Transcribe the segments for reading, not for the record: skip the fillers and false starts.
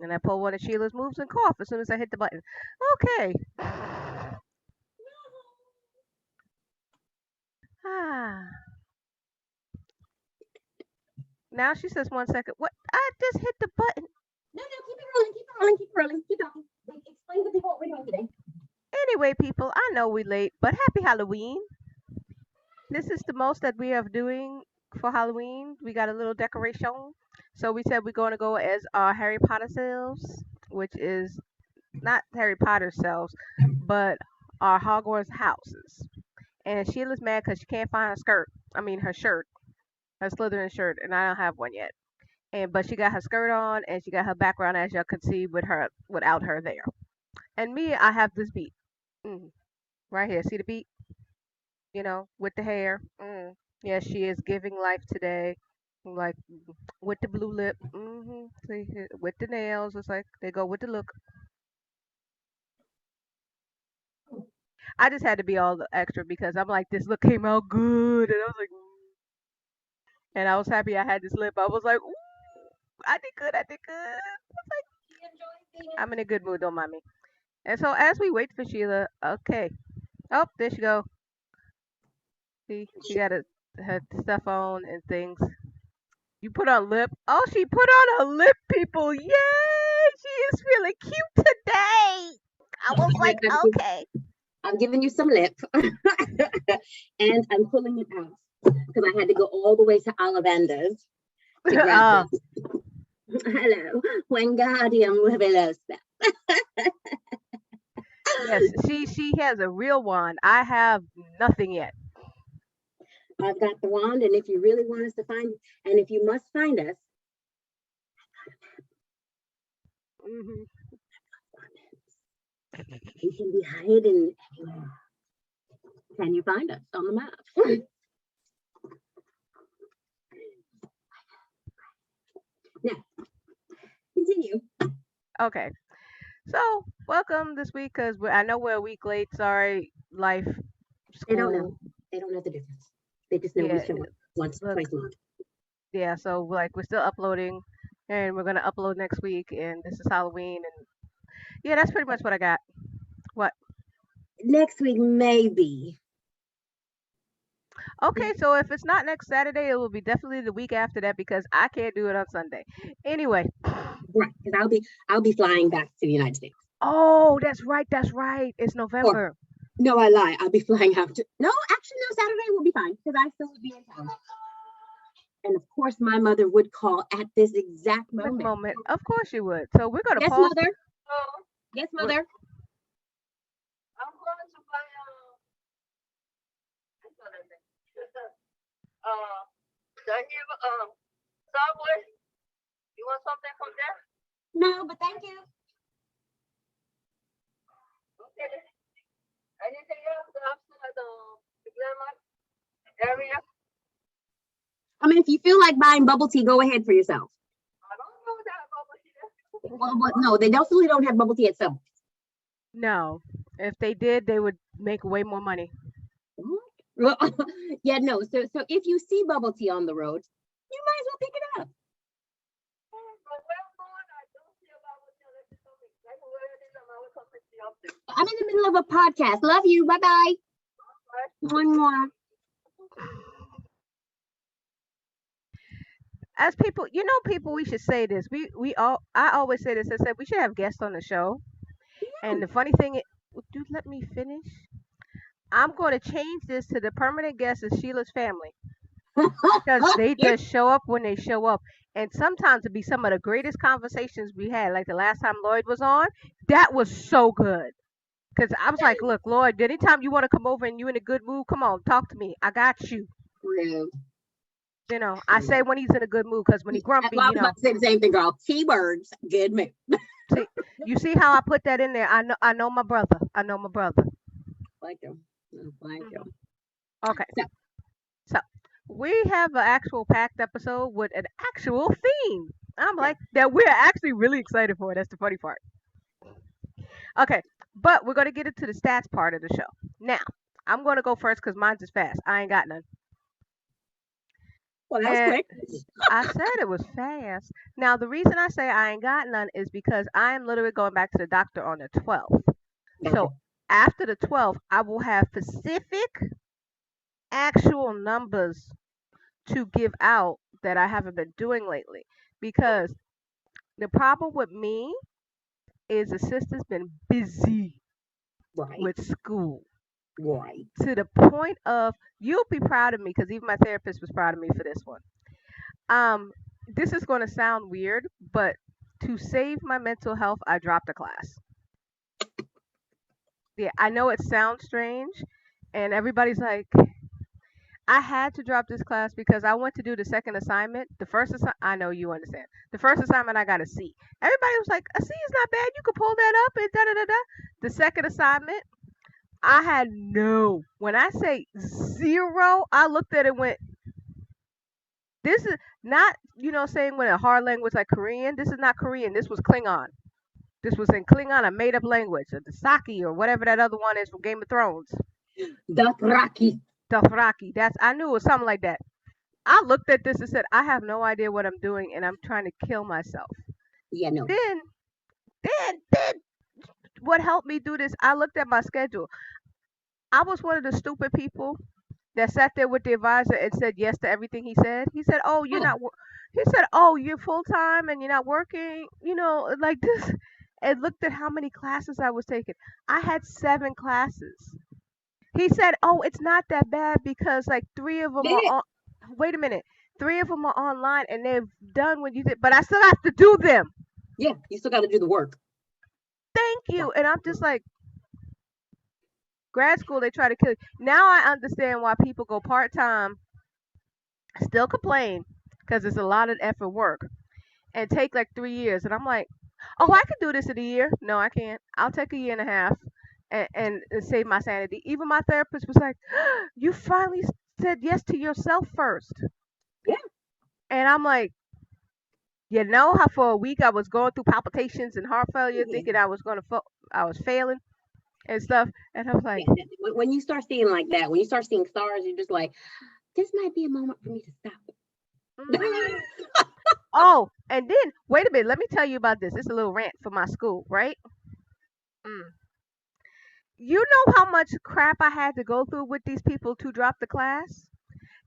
And I pull one of Sheila's moves and cough as soon as I hit the button. Okay. Ah. Now she says 1 second. What? I just hit the button. No, keep it rolling, keep it rolling, keep it rolling, keep talking. Explain to people what we're doing today. Anyway, people, I know we late, but happy Halloween. This is the most that we are doing for Halloween. We got a little decoration. So we said we're going to go as our Harry Potter selves, which is not Harry Potter selves, but our Hogwarts houses. And Sheila's mad because she can't find her skirt. I mean, her shirt, her Slytherin shirt, and I don't have one yet. And but she got her skirt on, and she got her background, as y'all could see, with her without her there. And me, I have this beat right here. See the beat? With the hair. Yeah, she is giving life today. Like with the blue lip. See, with the nails, it's like they go with the look. I just had to be all the extra because I'm like, this look came out good, and I was like, and I was happy I had this lip. I was like, ooh, I did good, I did good. I'm in a good mood, don't mind me. And so as we wait for Sheila, okay. Oh, there she go. See, she got her stuff on and things. You put on lip. Oh, she put on a lip, people. Yay! She is feeling cute today. I was like, okay. I'm giving you some lip, and I'm pulling it out because I had to go all the way to Ollivander's to grab this. Hello, Wingardium Leviosa. Yes, she has a real wand. I have nothing yet. I've got the wand, and if you really want us to find, and if you must find us, hmm we can be hidden anywhere. Can you find us on the map? Now, continue. Okay. So welcome this week because I know we're a week late. Sorry, life, They don't know. school. They don't know the difference. They just know we Yeah, show up once, look, twice a month. yeah. So like we're still uploading, and we're gonna upload next week. And this is Halloween, and yeah, that's pretty much what I got. What? Next week, maybe. Okay, so if it's not next Saturday, it will be definitely the week after that because I can't do it on Sunday. Anyway. Right, because I'll be flying back to the United States. Oh, that's right. That's right. It's Or November. no, I lie. I'll be flying out to no, actually no, Saturday will be fine because I still would be in town. And of course my mother would call at this exact This moment. moment, of course you would. So we're gonna Yes, pause. mother. Yes, We're, mother. I'm going to buy uh Subway. You want something from there? No, but thank you. Okay. Anything else outside the Glenmark area? I mean, if you feel like buying bubble tea, go ahead for yourself. I don't know that over here. Well, no, they definitely don't have bubble tea at Subway. no. If they did, they would make way more money. Well, yeah, no. So if you see bubble tea on the road, you might as well pick it up. But where I'm going, I don't see about what you're like something. Like where it is, I'm always coming to up there. I'm in the middle of a podcast. Love you. Bye bye. One more. As people, people, we should say this. I always say this. I said we should have guests on the show. And the funny thing is, would you let me finish? I'm going to change this to the permanent guest is Sheila's family because they just show up when they show up. And sometimes it be some of the greatest conversations we had. Like the last time Lloyd was on, that was so good. Because I was like, look, Lloyd, anytime you want to come over and you in a good mood, come on, talk to me. I got you. Rude. I say when he's in a good mood because when he's grumpy, Well, I was about to say the same thing, girl. Keywords, good mood. you see how I put that in there. I know my brother. I know my brother. Like you. Like you. Okay. So. So we have an actual packed episode with an actual theme. I'm like that we're actually really excited for it. That's the funny part. Okay, but we're gonna get into the stats part of the show. Now, I'm gonna go first because mine's is fast. I ain't got none. Well, that was And quick. I said it was fast. Now, the reason I say I ain't got none is because I am literally going back to the doctor on the 12th. Gotcha. So after the 12th, I will have specific actual numbers to give out that I haven't been doing lately. Because the problem with me is the sister's been busy Right. with school Right. to the point of you'll be proud of me because even my therapist was proud of me for this one. Um, this is going to sound weird, but to save my mental health, I dropped a class. Yeah, I know it sounds strange, and everybody's like, I had to drop this class because I went to do the second assignment. The first assignment, I know you understand. The first assignment, I got a C. Everybody was like, a C is not bad. You could pull that up and da da da da. The second assignment, I had no. When I say zero, I looked at it and went, this is not, saying with a hard language like Korean. This is not Korean. This was Klingon. This was in Klingon, a made up language, or the Saki, or whatever that other one is from Game of Thrones. Dothraki. Dothraki. I knew it was something like that. I looked at this and said, I have no idea what I'm doing, and I'm trying to kill myself. Yeah, no. Then, what helped me do this? I looked at my schedule. I was one of the stupid people that sat there with the advisor and said yes to everything he said. He said, "Oh, you're Huh. not." He said, "Oh, you're full time and you're not working." Like this. And looked at how many classes I was taking. I had 7 classes. He said, "Oh, it's not that bad because like 3 of them are Yeah. on." Wait a minute. 3 of them are online and they've done what you did, but I still have to do them. Yeah. You still got to do the work. Thank you. And I'm just like, grad school, they try to kill you. Now I understand why people go part time, still complain because it's a lot of effort work, and take like 3 years. And I'm like, oh, I can do this in a year. No, I can't. I'll take a year and a half and save my sanity. Even my therapist was like, you finally said yes to yourself first. Yeah. And I'm like, you know how for a week I was going through palpitations and heart failure, Yeah. thinking I was I was failing and stuff. And I was like, Yeah. When you start seeing like that, when you start seeing stars, you're just like, this might be a moment for me to stop. oh, and then wait a minute. Let me tell you about this. It's a little rant for my school, right? Mm. You know how much crap I had to go through with these people to drop the class?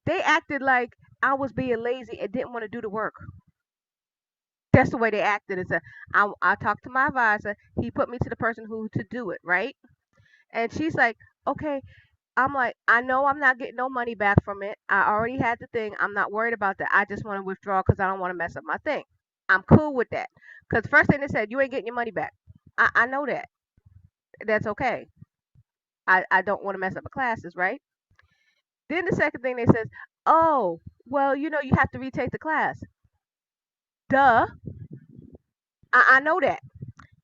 They acted like I was being lazy and didn't want to do the work. That's the way they acted. I talked to my advisor. He put me to the person who to do it, right? And she's like, okay. I'm like, I know I'm not getting no money back from it. I already had the thing. I'm not worried about that. I just want to withdraw because I don't want to mess up my thing. I'm cool with that. Because first thing they said, you ain't getting your money back. I know that. That's okay. I don't want to mess up my classes, right? Then the second thing they says, oh, well, you have to retake the class. Duh. I know that.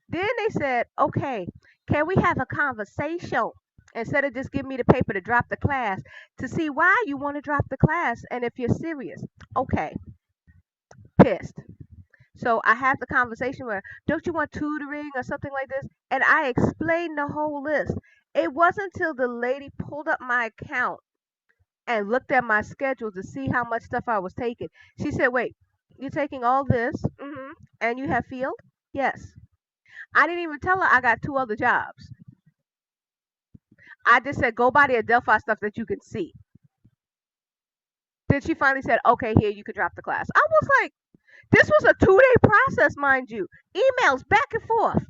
Then they said, okay, can we have a conversation instead of just giving me the paper to drop the class to see why you want to drop the class and if you're serious? Okay, pissed. So I have the conversation where, don't you want tutoring or something like this? And I explained the whole list. It wasn't until the lady pulled up my account and looked at my schedule to see how much stuff I was taking. She said, wait, you're taking all this and you have field? Yes. I didn't even tell her I got 2 other jobs. I just said, go buy the Adelphi stuff that you can see. Then she finally said, okay, here, you can drop the class. I was like, this was a 2-day process, mind you. Emails back and forth.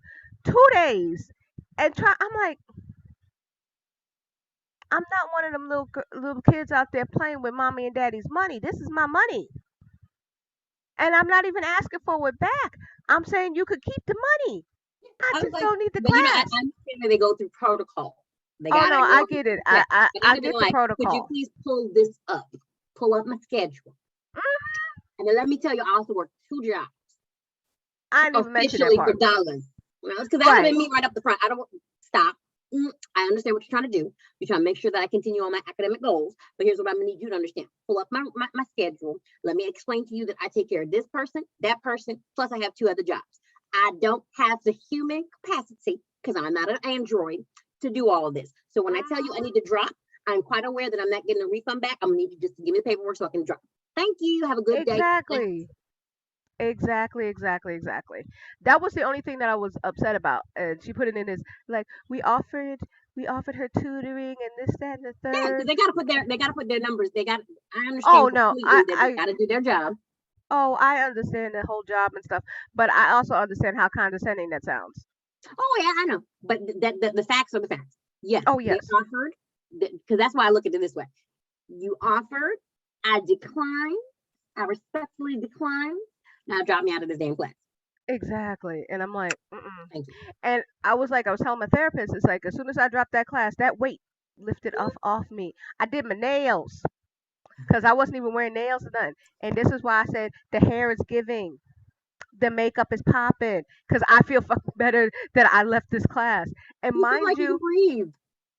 2 days. And I'm like, I'm not one of them little kids out there playing with mommy and daddy's money. This is my money. And I'm not even asking for it back. I'm saying you could keep the money. I just don't need the but class. I understand that they go through protocol. They Oh, no, I go get it. yeah, I gotta get be the like, could you protocol. please pull this up? Pull up my schedule. And then let me tell you, I also work 2 jobs I didn't even mention that officially for part. dollars. Because that would Right. have been me right up the front. I don't stop. I understand what you're trying to do. You're trying to make sure that I continue on my academic goals. But here's what I'm gonna need you to understand. Pull up my schedule. Let me explain to you that I take care of this person, that person, plus I have 2 other jobs. I don't have the human capacity, because I'm not an android, to do all of this. So when I tell you I need to drop, I'm quite aware that I'm not getting a refund back. I'm gonna need you just to give me the paperwork so I can drop. Thank you. Have a good day. Exactly. Exactly. That was the only thing that I was upset about. And she put it in as like we offered her tutoring and this, that, and the Yeah, because third. they gotta put their numbers. I Oh understand no, completely that they gotta do their job. I understand the whole job and stuff, but I also understand how condescending that sounds. Oh yeah, I know. But the facts are the facts. Yes, Oh they yes, offered, because that's why I look at it this way. You offered, I declined, I respectfully declined. Now drop me out of this damn class. exactly. And I'm like, mm-mm. Thank you. And I was telling my therapist, it's like as soon as I dropped that class, that weight lifted off me. I did my nails because I wasn't even wearing nails or nothing. And this is why I said the hair is giving, the makeup is popping, because I feel fucking better that I left this class. And You feel mind like you can you, breathe.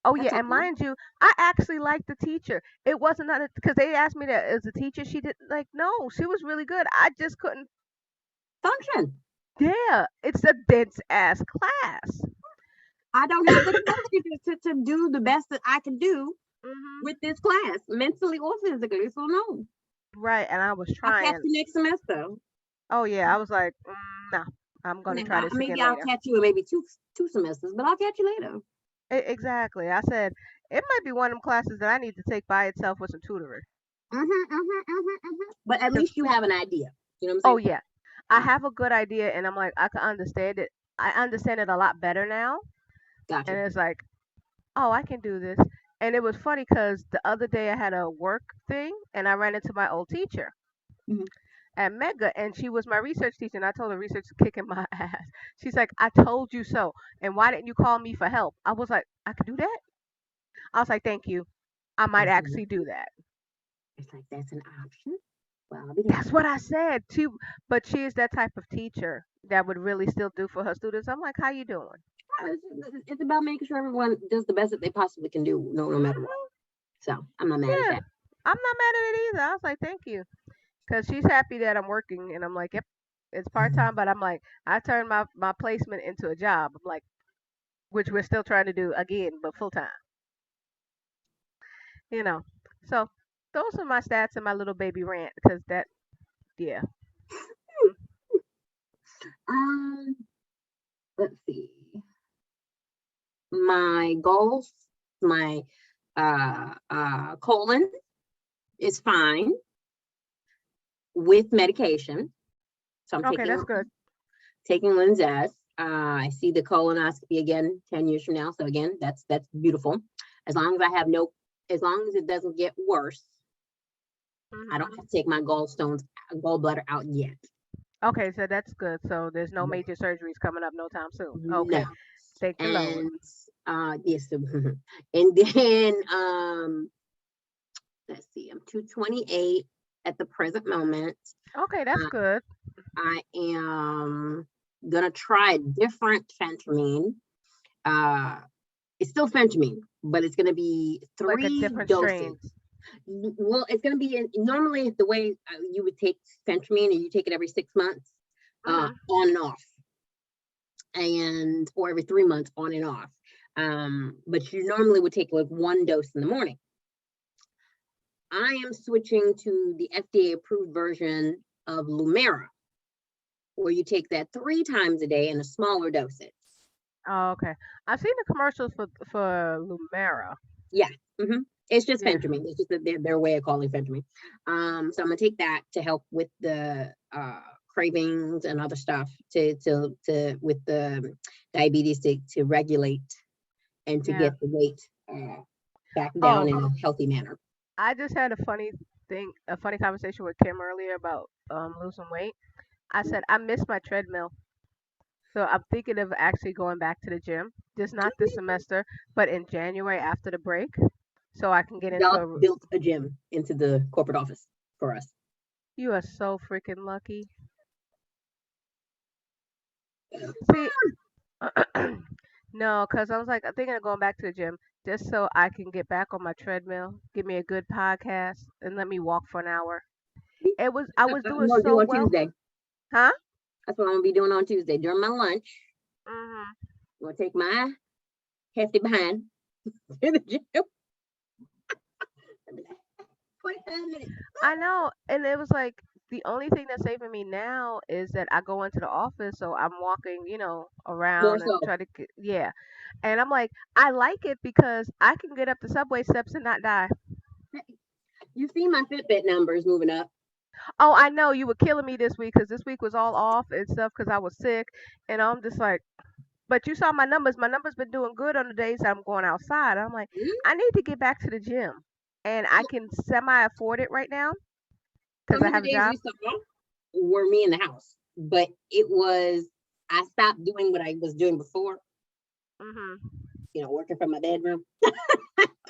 oh That's yeah, and okay. mind you, I actually liked the teacher. It wasn't not because they asked me that as a teacher. She did like no, she was really good. I just couldn't. Function. Yeah, it's a dense ass class. I don't have the capacity to do the best that I can do Hmm. with this class, mentally or physically. So no, Right, and I was I'll catch trying. you next semester. Oh yeah, I was like, no, I'm gonna try this Maybe again I'll later. catch you in maybe two semesters, but I'll catch you later. Exactly. I said it might be one of them classes that I need to take by itself with some tutoring. But at 'Cause least you have an idea. You know what I'm oh saying? yeah, I have a good idea, and I'm like I can understand it. I understand it a lot better now, and Gotcha. it's like, oh, I can do this. And it was funny because the other day I had a work thing, and I ran into my old teacher Mhm. at Mega, and she was my research teacher. And I told her research is kicking my ass. She's like, I told you so. And why didn't you call me for help? I was like, I could do that. I was like, thank you. I might It's like, actually do that. that's an option. Well, I'll be That's damned. what I said too. But she is that type of teacher that would really still do for her students. I'm like, how you doing? It's about making sure everyone does the best that they possibly can do, no matter what. Hmm. So I'm not mad at Yeah, that. I'm not mad at it either. I was like, thank you, because she's happy that I'm working, and I'm like, yep, it's part time, but I'm like, I turned my placement into a job. I'm like, which we're still trying to do again, but full time. You know. So those are my stats and my little baby rant, because that, yeah. Um, let's see. My goals, my colon is fine with medication. So I'm Okay, that's good. taking Linzess. I see the colonoscopy again 10 years from now. So again, that's beautiful. As long as I have as long as it doesn't get worse, I don't Hmm. have to take my gallbladder out yet. Okay, so that's good. So there's no No. major surgeries coming up no time soon. No. Okay, thank the Lord. And yes, and then let's see, I'm 228 at the present moment. Okay, that's Uh, good. I am gonna try a different phentermine. It's still phentermine, but it's gonna be Like a 3 different doses. strains. Well, it's gonna be normally the way you would take phentermine, and you take it every 6 months, Hmm. on and off, or every 3 months on and off. But you normally would take like 1 dose in the morning. I am switching to the FDA approved version of Lumera, where you take that 3 times a day in a smaller dosage. Oh, okay. I've seen the commercials for Lumera. Yeah. hmm It's just Yeah. phentermine. It's just their way of calling phentermine. So I'm gonna take that to help with the cravings and other stuff to with the diabetes to regulate and to Yeah. get the weight back down Oh, in a healthy manner. I just had a funny conversation with Kim earlier about losing weight. I said I miss my treadmill, so I'm thinking of actually going back to the gym, just not this semester, but in January after the break, so I can get into Y'all a. built a gym into the corporate office for us. You are so freaking lucky. See, no, because I was like, I'm thinking of going back to the gym just so I can get back on my treadmill, give me a good podcast, and let me walk for an hour. I was I'm doing gonna do so on well, Tuesday. huh? That's what I'm gonna be doing on Tuesday during my lunch. Hmm. I'm gonna take my hefty behind to the gym. 45 minutes. I know, and it was like the only thing that's saving me now is that I go into the office, so I'm walking, More around and so. try to get, yeah. And I'm like, I like it because I can get up the subway steps and not die. You see my Fitbit numbers moving up. Oh, I know you were killing me this week because this week was all off and stuff because I was sick, and I'm just like, but you saw my numbers. My numbers been doing good on the days that I'm going outside. I'm like, Mhm. I need to get back to the gym, and I can semi afford it right now because Some I of the have a days job. you saw were me in the house, but it was, I stopped doing what I was doing before, Mhm. working from my bedroom.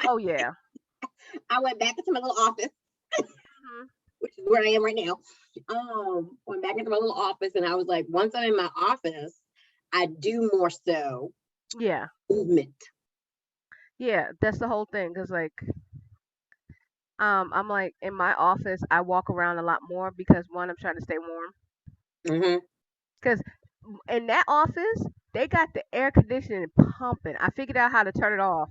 Oh yeah. I went back into my little office, Mhm. which is where I am right now. Went back into my little office, and I was like, once I'm in my office, I do more so Yeah. movement. Yeah, that's the whole thing. Cause like, I'm like in my office, I walk around a lot more because one, I'm trying to stay warm. Hmm. Cause in that office, they got the air conditioning pumping. I figured out how to turn it off.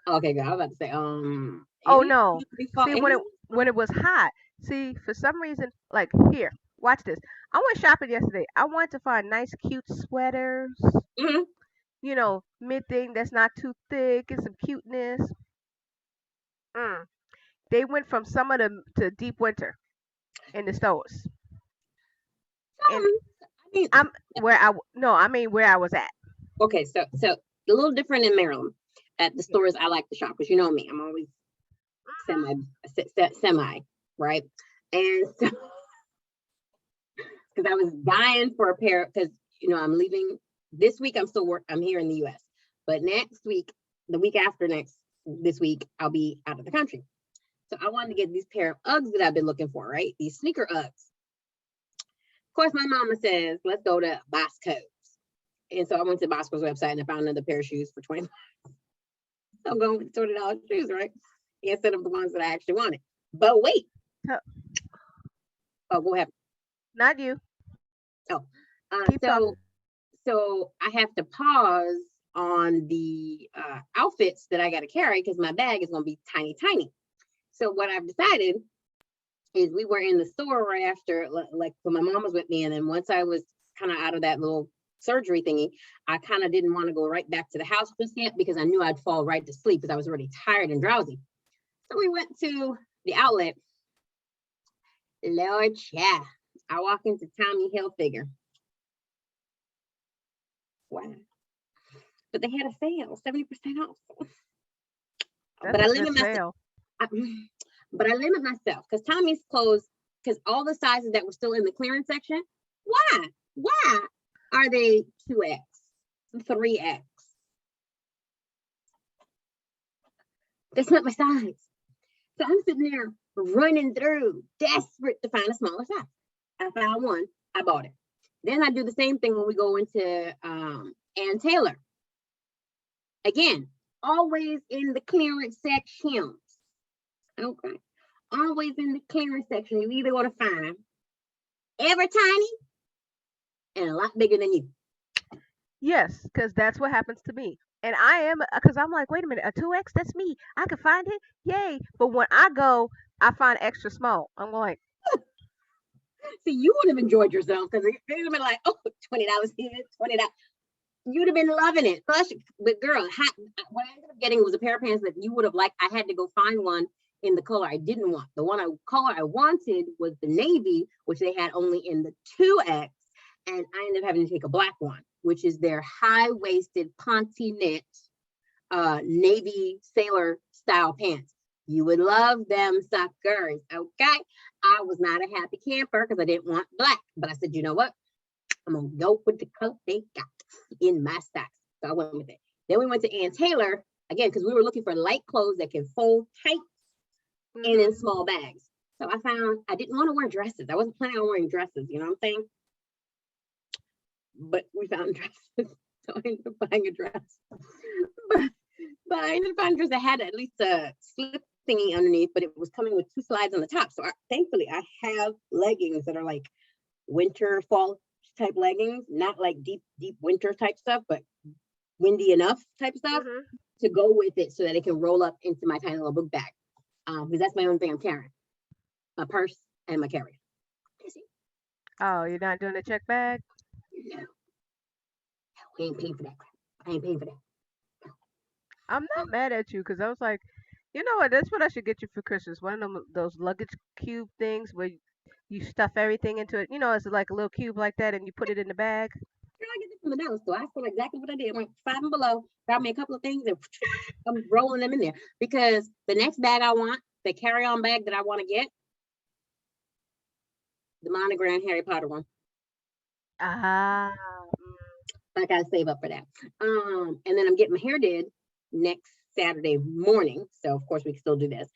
Okay, good. I was about to say, Oh it no, before see it. when it was hot. See, for some reason, like here, watch this. I went shopping yesterday. I wanted to find nice, cute sweaters. Mhm. Mid thing that's not too thick and some cuteness. Mm. They went from summer to deep winter in the stores. And I mean, I'm where I no, I mean where I was at. okay, so a little different in Maryland at the Yeah. stores I like to shop because you know me, I'm always semi semi, right? And so because I was dying for a pair because I'm leaving this week. I'm still I'm here in the U.S., but next week, the week after next, this week I'll be out of the country. So I wanted to get these pair of Uggs that I've been looking for, right? These sneaker Uggs. Of course, my mama says let's go to Bosco, and so I went to Bosco's website and I found another pair of shoes for 20. I'm going with $20 shoes, right? Instead of the ones that I actually wanted. But wait, Huh, oh, go ahead. not you. Oh, Keep so talking. I have to pause on the outfits that I got to carry because my bag is going to be tiny, tiny. So what I've decided is we were in the store right after, like when my mom was with me, and then once I was kind of out of that little surgery thingy, I kind of didn't want to go right back to the house just yet because I knew I'd fall right to sleep because I was already tired and drowsy. So we went to the outlet. Lord, yeah. I walk into Tommy Hilfiger. Wow. But they had a sale, 70% off. But That's I a good limit myself. sale. I, but I limit myself because Tommy's clothes, because all the sizes that were still in the clearance section, why? Why are they 2X, 3X? That's not my size. So I'm sitting there running through, desperate to find a smaller size. I found one, I bought it. Then I do the same thing when we go into Ann Taylor. Again, always in the clearance sections. Okay. Always in the clearance section. You either going to find ever tiny and a lot bigger than you. Yes, because that's what happens to me. And I am because I'm like, wait a minute, a 2X, that's me. I can find it. Yay. But when I go, I find extra small. I'm like, See, you would have enjoyed yourself because it would have been like, oh, $20 here, $20. You'd have been loving it. Plus, but girl, what I ended up getting was a pair of pants that you would have liked. I had to go find one in the color I didn't want. The color I wanted was the navy, which they had only in the 2X. And I ended up having to take a black one, which is their high-waisted ponte knit navy sailor style pants. You would love them suckers, okay? I was not a happy camper because I didn't want black, but I said, you know what? I'm gonna go with the color they got in my size. So I went with it. Then we went to Ann Taylor again because we were looking for light clothes that can fold tight and in mm-hmm. small bags. So I found I didn't want to wear dresses. I wasn't planning on wearing dresses, you know what I'm saying? But we found dresses. So I ended up buying a dress. But I ended up finding a dress that had at least a slip thingy underneath, but it was coming with 2 slides on the top. So thankfully I have leggings that are like winter, fall type leggings, not like deep winter type stuff, but windy enough type stuff Mm-hmm. to go with it so that it can roll up into my tiny little book bag. Because that's my own thing I'm carrying. my purse, and my carry-on. That's it. Oh, you're not doing the check bag? No, we ain't paying for that crap. I ain't paying for that. I'm not mad at you because I was like, you know what? That's what I should get you for Christmas. One of them those luggage cube things where you stuff everything into it. You know, it's like a little cube like that, and you put it in the bag. Girl, I get this from the dollar store. I saw exactly what I did. I went Five and Below, got me a couple of things, and I'm rolling them in there because the next bag I want, the carry-on bag that I want to get, the monogram Harry Potter one. Ah, I gotta save up for that. And then I'm getting my hair did next Saturday morning. So of course we can still do this.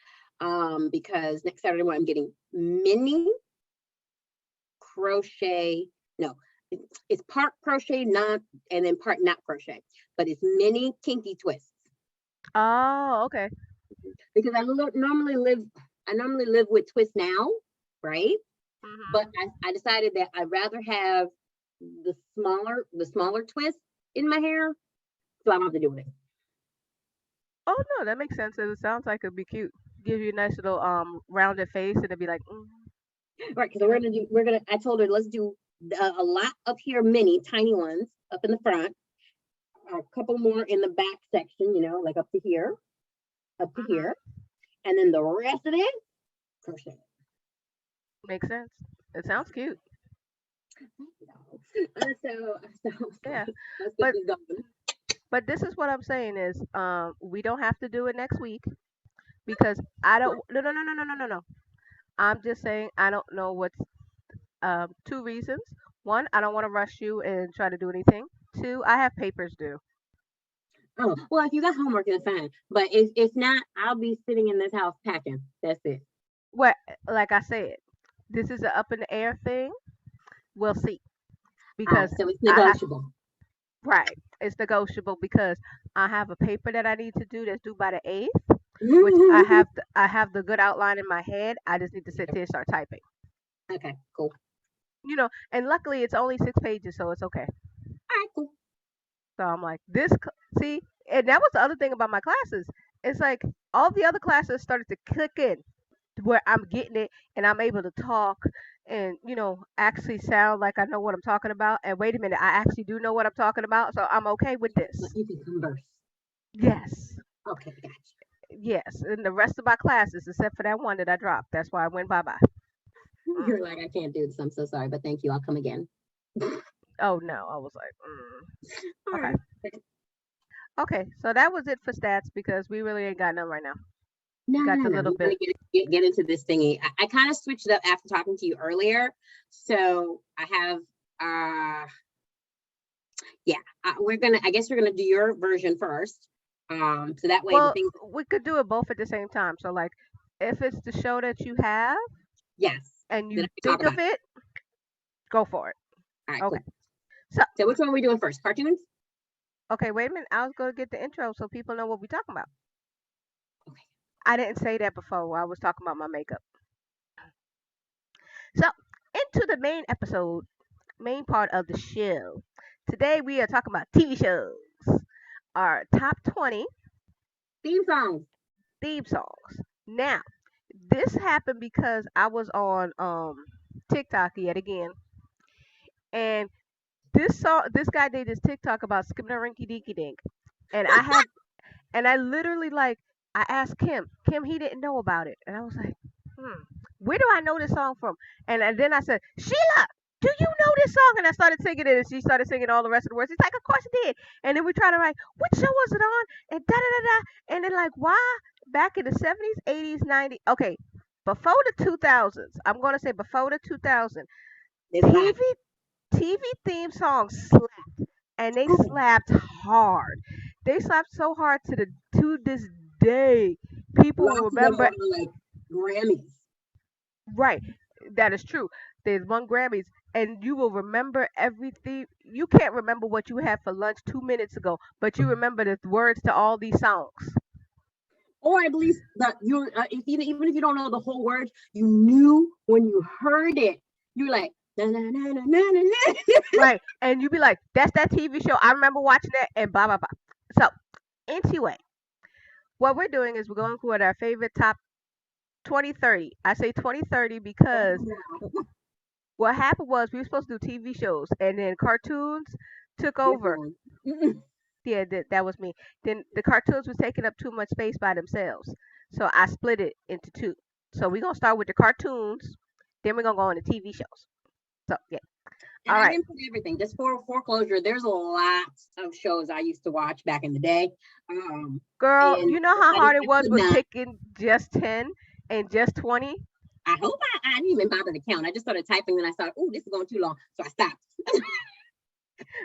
Because next Saturday morning I'm getting mini crochet. No, it's part crochet, not, and then part not crochet, but it's mini kinky twists. oh, okay. Because I normally live with twist now, right? Mhm. But I decided that I'd rather have the smaller twist in my hair, so I don't have to deal with it. Oh no, that makes sense. It sounds like it'd be cute. Give you a nice little rounded face, and it'd be like, Right, because I told her, let's do a lot up here, mini, tiny ones up in the front, a couple more in the back section, like up to here, and then the rest of it, crochet. makes sense. It sounds cute. So Yeah, let's but get this going. but this is what I'm saying is, we don't have to do it next week because I don't. No, no, no, no, no, no, no, no. I'm just saying I don't know what's two reasons. One, I don't want to rush you and try to do anything. Two, I have papers due. Oh, well, if you got homework, it's fine. But if not, I'll be sitting in this house packing. That's it. What, like I said, this is an up in the air thing. We'll see because So it's I have negotiable. right. It's negotiable because I have a paper that I need to do that's due by the 8th, which I have the good outline in my head. I just need to sit there and start typing. Okay, cool. And luckily it's only 6 pages, so it's okay. All right, cool. So I'm like, see, and that was the other thing about my classes. It's like all the other classes started to click in where I'm getting it and I'm able to talk and, actually sound like I know what I'm talking about. And wait a minute, I actually do know what I'm talking about. So I'm okay with this. You can converse. Yes. Okay, gotcha. Yes. And the rest of my classes, except for that one that I dropped, that's why I went bye bye. You're like, I can't do this. I'm so sorry, but thank you. I'll come again. Oh no. I was like, All okay. right. Okay. So that was it for stats because we really ain't got none right now. No, Got no, the no. little We're gonna bit. get into this thingy. I kind of switched it up after talking to you earlier. So I have I guess we're gonna do your version first. So that way the Well, things, we could do it both at the same time. So like, if it's the show that you have yes, and then you I can talk think of about it. it, go for it. All right, Okay. cool. So So which one are we doing first? Cartoons? okay, wait a minute. I was gonna get the intro so people know what we're talking about. Okay. I didn't say that before while I was talking about my makeup. So into the main part of the show. Today we are talking about TV shows. Our top 20 Theme songs. theme songs. Now, this happened because I was on TikTok yet again, and this guy did this TikTok about skipping a rinky dinky dink, and I literally like I asked Kim he didn't know about it, and I was like, where do I know this song from? And then I said, Sheila, do you know this song? And I started singing it, and she started singing all the rest of the words. He's like, of course I did. And then we tried to write, what show was it on? And da da da da. And then like, why back in the 70s, 80s, 90s? Okay, before the 2000s, I'm gonna say before the 2000s, They TV slapped. TV theme songs slapped, and they Ooh, slapped hard. They slapped so hard to this day. People will lots of them remember. are like Grammys. Right, that is true. There's one Grammys, and you will remember everything. You can't remember what you had for lunch 2 minutes ago, but you remember the words to all these songs. Or at least that even if you don't know the whole words, you knew when you heard it. You're like, na na na na na na na. Right, and you be like, "That's that TV show. I remember watching that." And blah blah blah. So, anyway, what we're doing is we're going through our favorite top 2030. I say 2030 Oh, because wow. what happened was we were supposed to do TV shows, and then cartoons took You're over. gone. Yeah, that was me. Then the cartoons was taking up too much space by themselves, so I split it into two. So we're gonna start with the cartoons, then we're gonna go on the TV shows. So yeah, And all I right, didn't put everything. Just for foreclosure, there's a lot of shows I used to watch back in the day. Um, girl. and You know how hard it I was could with not. picking just 10 and just 20. I hope I didn't even bother to count. I just started typing, and I thought, oh, this is going too long, so I stopped.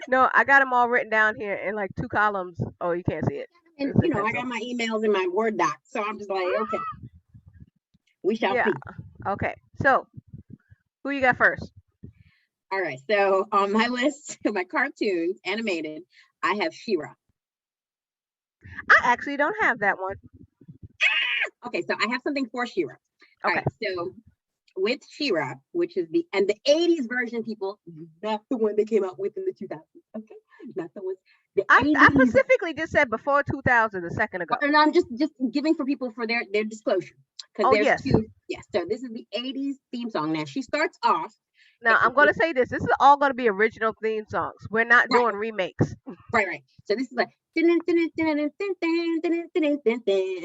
No, I got them all written down here in like two columns. Oh, you can't see it. And It's a I pencil. got my emails in my Word doc, so I'm just like, okay, we shall Yeah. see. Okay. So who you got first? All right, so on my list, my cartoons animated, I have She-Ra. I actually don't have that one. Okay, so I have something for She-Ra. All Okay. right, so with She-Ra, which is the 80s version, people, not the one they came out with in the 2000s. Okay, not the one. The I 80s. specifically just said before 2000 a second ago. And I'm just giving for people for their disclosure because Oh there's yes. two. Yes, so this is the 80s theme song. Now she starts off. Now I'm gonna say this. This is all gonna be original theme songs. We're not Right, doing remakes. right. So this is like, and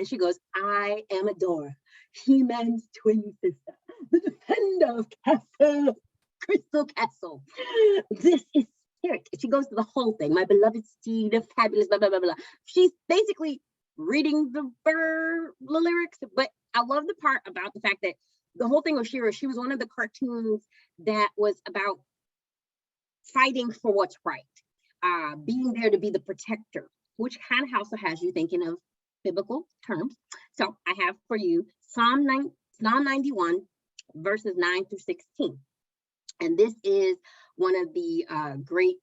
she goes, I am Adora, He-Man's twin sister, the defender of Crystal Castle. This is Spirit. She goes to the whole thing. My beloved steed, a fabulous, blah, blah, blah, blah. She's basically reading the lyrics, but I love the part about the fact that the whole thing with She-Ra, she was one of the cartoons that was about fighting for what's right, being there to be the protector, which kind of also has you thinking of biblical terms. So I have for you Psalm 91, verses 9 through 16. And this is one of the great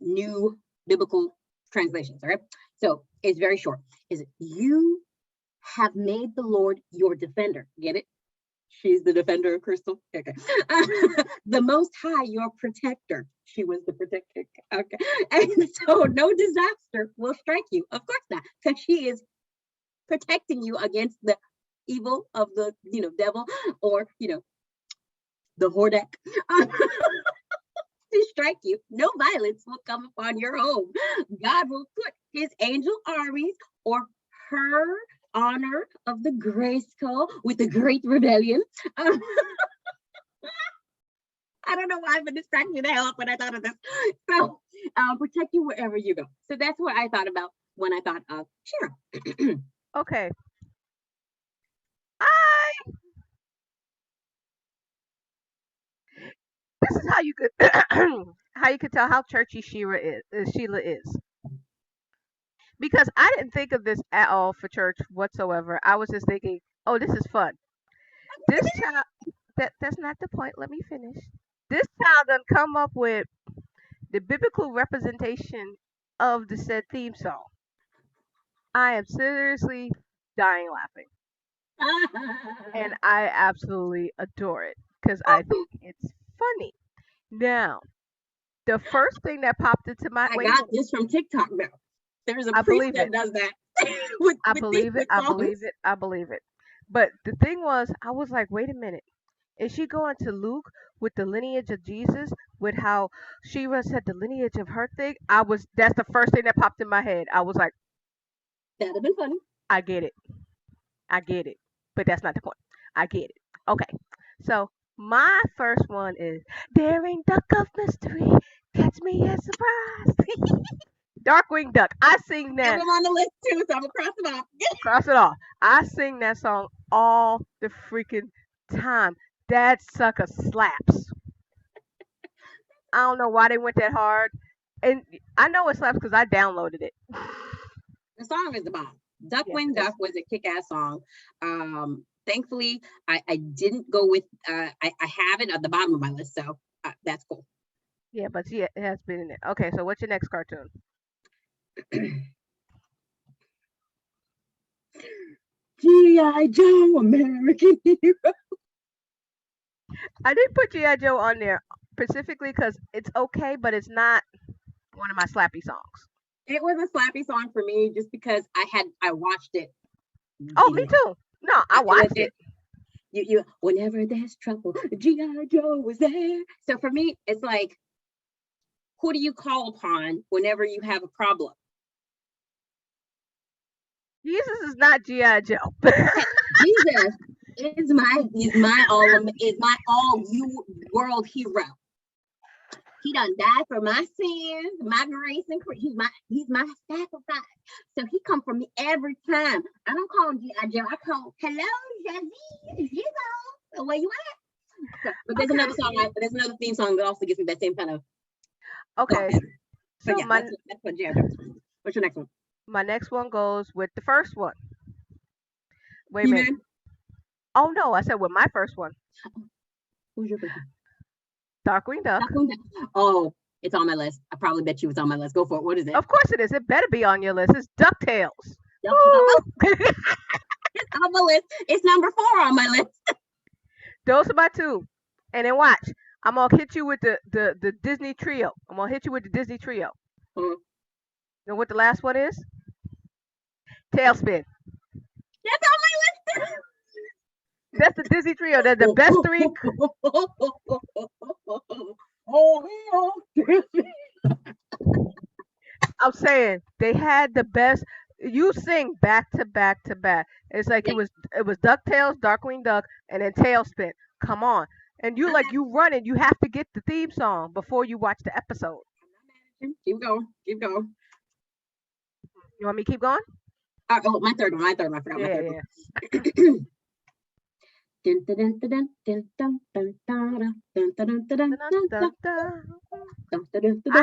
new biblical translations. All right. So it's very short. Is it you have made the Lord your defender? Get it? She's the defender of Crystal. Okay. The Most High, your protector. She was the protector. Okay. And so no disaster will strike you. Of course not, because she is protecting you against the evil of the devil, or the Hordak. To strike you. No violence will come upon your home. God will put his angel armies, or her honor of the Grayskull with the Great Rebellion. I don't know why, but this cracked me the hell up when I thought of this. So protect you wherever you go. So that's what I thought about when I thought of She-Ra. Okay. I This is how you could how you could tell how churchy Sheila is. Because I didn't think of this at all for church whatsoever. I was just thinking, oh, this is fun. This child that's not the point. Let me finish. This child done come up with the biblical representation of the said theme song. I am seriously dying laughing. And I absolutely adore it because I think it's funny. Now, the first thing that popped into my I wait a got minute, this from TikTok now. There's a I priest believe that it. does that with I these believe it. I songs. believe it. I believe it. But the thing was, I was like, wait a minute. Is she going to Luke with the lineage of Jesus? With how Shira said the lineage of her thing? That's the first thing that popped in my head. I was like, That'd have been funny. I get it. I get it. But that's not the point. I get it. Okay. So my first one is Daring Duck of Mystery. Catch me as surprise. Darkwing Duck. I sing I have that. them on the list too, so I'm gonna cross them off. Cross it off. I sing that song all the freaking time. That sucker slaps. I don't know why they went that hard. And I know it slaps because I downloaded it. The song is the bomb. Yes, Duckwing it is. Duck was a kick-ass song. Thankfully, I didn't go with. I have it at the bottom of my list, so that's cool. Yeah, but yeah, it has been in it. Okay, so what's your next cartoon? G.I. Joe, American Hero. I did put G.I. Joe on there specifically because it's okay, but it's not one of my slappy songs. It was a slappy song for me just because I watched it. Oh, me too. No, I watched it. You whenever there's trouble, G.I. Joe was there. So for me, it's like, who do you call upon whenever you have a problem? Jesus is not G.I. Joe. Jesus is my all you world hero. He done died for my sins, my grace, and he's my sacrifice. So he come for me every time. I don't call him G.I. Joe. I call him, hello, Jazzy, Jigo. Where you at? So, but there's another song. There's another theme song that also gives me that same kind of. Okay. So yeah, that's what G.I. Joe. What's your next one? My next one goes with the first one. Wait a minute. Oh no, I said with my first one. Who's your first one? Darkwing Duck. Oh, it's on my list. I probably bet you it's on my list. Go for it. What is it? Of course it is. It better be on your list. It's DuckTales. It's on my list. It's number 4 on my list. Those are my 2. And then watch. I'm gonna hit you with the Disney trio. I'm gonna hit you with the Disney trio. Mm-hmm. You know what the last one is? Tailspin. That's on my list. That's the Disney trio. They're the best 3. I'm saying they had the best. You sing back to back to back. It's like it was DuckTales, Darkwing Duck, and then Tailspin. Come on, and you running. You have to get the theme song before you watch the episode. Keep going. You want me to keep going? Oh, my third one. I forgot my third one. I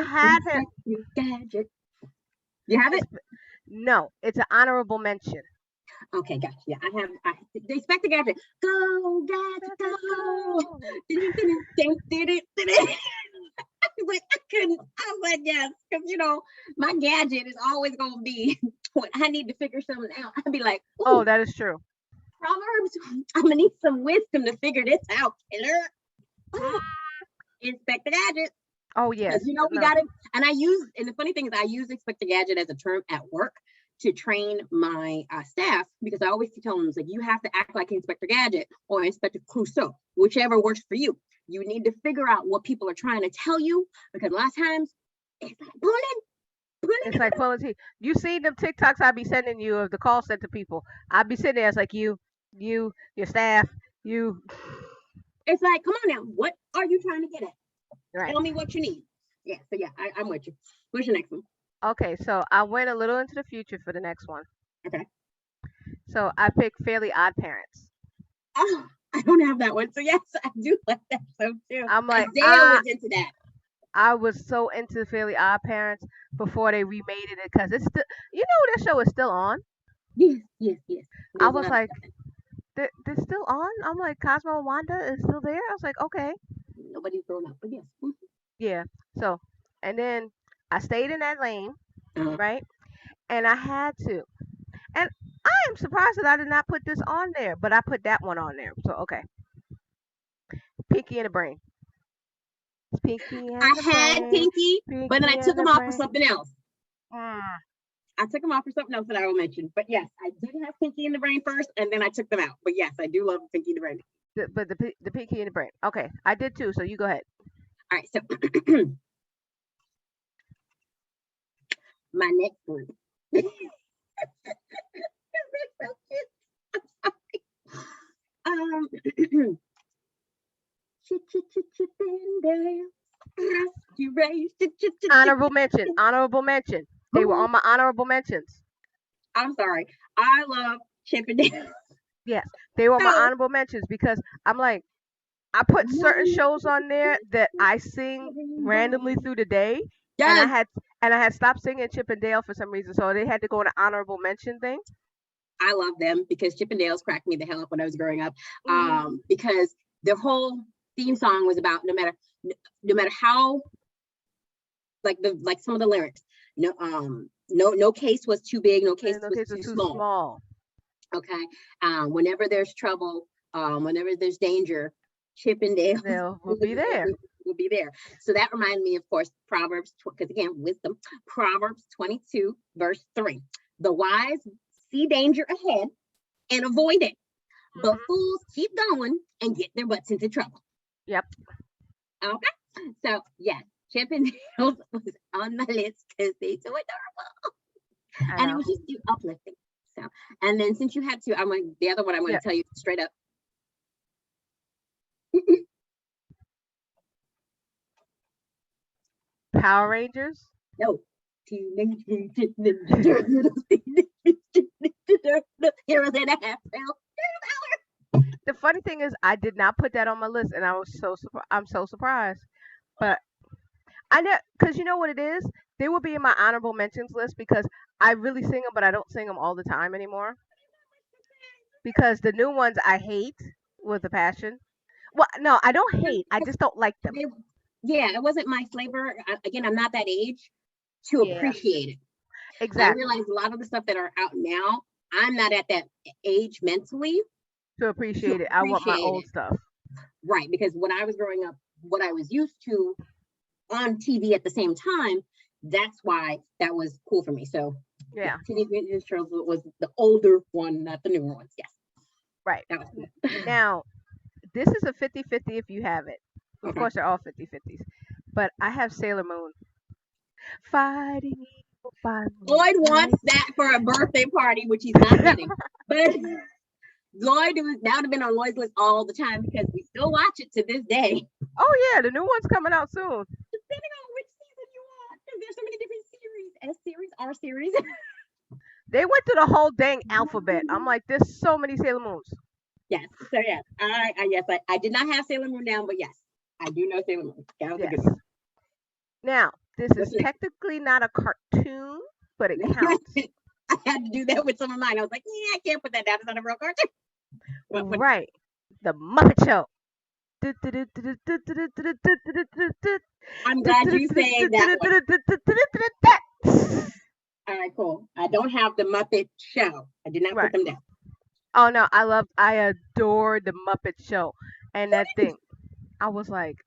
have it. Gadget. You have it? No, it's an honorable mention. Okay, gotcha. Yeah, I have. The Inspector Gadget. Go, Gadget, go! I couldn't. I was like, yes, because my gadget is always gonna be when I need to figure something out. I'd be like, oh, that is true. Proverbs. I'm gonna need some wisdom to figure this out, killer. Inspector Gadget. Oh yes. We got it. And the funny thing is I use Inspector Gadget as a term at work to train my staff, because I always tell them, like, you have to act like Inspector Gadget or Inspector Clouseau, whichever works for you. You need to figure out what people are trying to tell you, because a lot of times it's like pulling. It's like pulling teeth. You see them TikToks I be sending you of the call center people. I be sitting there, it's like you, your staff, you. It's like, come on now, what are you trying to get at? Right. Tell me what you need. Yeah, so yeah, I'm with you. What's your next one? Okay, so I went a little into the future for the next one. Okay. So I picked Fairly Odd Parents. Oh, I don't have that one. So yes, I do like that show too. I'm like, Dale was into that. I was so into Fairly Odd Parents before they remade it, because it's still, that show is still on. Yes. I was like, they're still on. I'm like, Cosmo and Wanda is still there. I was like, okay. Nobody's grown up, but yes. Yeah. So, and then I stayed in that lane, right? And I had to. And I am surprised that I did not put this on there, but I put that one on there. So, okay. Pinky and the Brain. Pinky and I had Pinky, but then I took him off for something else. I took them off for something else that I will mention. But yes, I did have Pinky and the Brain first, and then I took them out. But yes, I do love Pinky and the Brain. But the Pinky and the Brain. Okay, I did too. So you go ahead. All right. So my next one. Honorable mention. Honorable mention. They were on my honorable mentions. I'm sorry. I love Chip and Dale. Yes, they were my honorable mentions, because I'm like, I put certain shows on there that I sing randomly through the day. Yes. And I had stopped singing Chip and Dale for some reason, so they had to go in an honorable mention thing. I love them because Chip and Dale's cracked me the hell up when I was growing up. Because their whole theme song was about no matter how, like some of the lyrics, no case was too big, no case was too small. Okay. Whenever there's trouble, whenever there's danger, Chip and Dale will be there. Will be there. So that reminded me, of course, Proverbs, because again, wisdom. Proverbs 22, verse 3. The wise see danger ahead and avoid it. but Mhm. fools keep going and get their butts into trouble. Yep. Okay. So yes, Chip and Dale's was on my list because they so adorable. I And it know. was just uplifting. So, and then since you had to, the other one I'm going Yeah. to tell you straight up. Power Rangers. No. Teenage Mutant Ninja Turtles. Heroes in a half shell. The funny thing is, I did not put that on my list, and I was I'm so surprised. But I know, cause you know what it is. They will be in my honorable mentions list because I really sing them, but I don't sing them all the time anymore. Because the new ones I hate with a passion. Well, no, I don't hate. I just don't like them. Yeah, it wasn't my flavor. Again, I'm not that age to Yeah, appreciate it. I exactly. realize a lot of the stuff that are out now, I'm not at that age mentally To to appreciate it, I want my appreciate old it. stuff. Right. Because when I was growing up, what I was used to on TV at the same time, that's why that was cool for me. So yeah, Yeah, Teenage Mutant Ninja Turtles was the older one, not the newer ones. Yes, right. that was cool. Now, this is a 50-50 if you have it. Of Okay. course, they're all 50-50s. But I have Sailor Moon. Fighting evil by Lloyd moonlight. wants that for a birthday party, which he's not getting. But Lloyd that would have been on Lloyd's list all the time because we still watch it to this day. Oh yeah, the new one's coming out soon. Depending on which season you want, because there's so many different series, S series, R series. They went through the whole dang alphabet. I'm like, there's so many Sailor Moons. Yes. So yes, I did not have Sailor Moon down, but yes, I do know Sailor Moon. That was a good Yes. one. Now, this is What's next? technically not a cartoon, but it counts. I had to do that with some of mine. I was like, yeah, I can't put that down. It's not a real cartoon. What? Right. The Muppet Show. I'm glad you say that one. All right, cool. I don't have the Muppet Show. I did not Right. put them down. Oh no, I adored the Muppet Show, and that thing. I was like,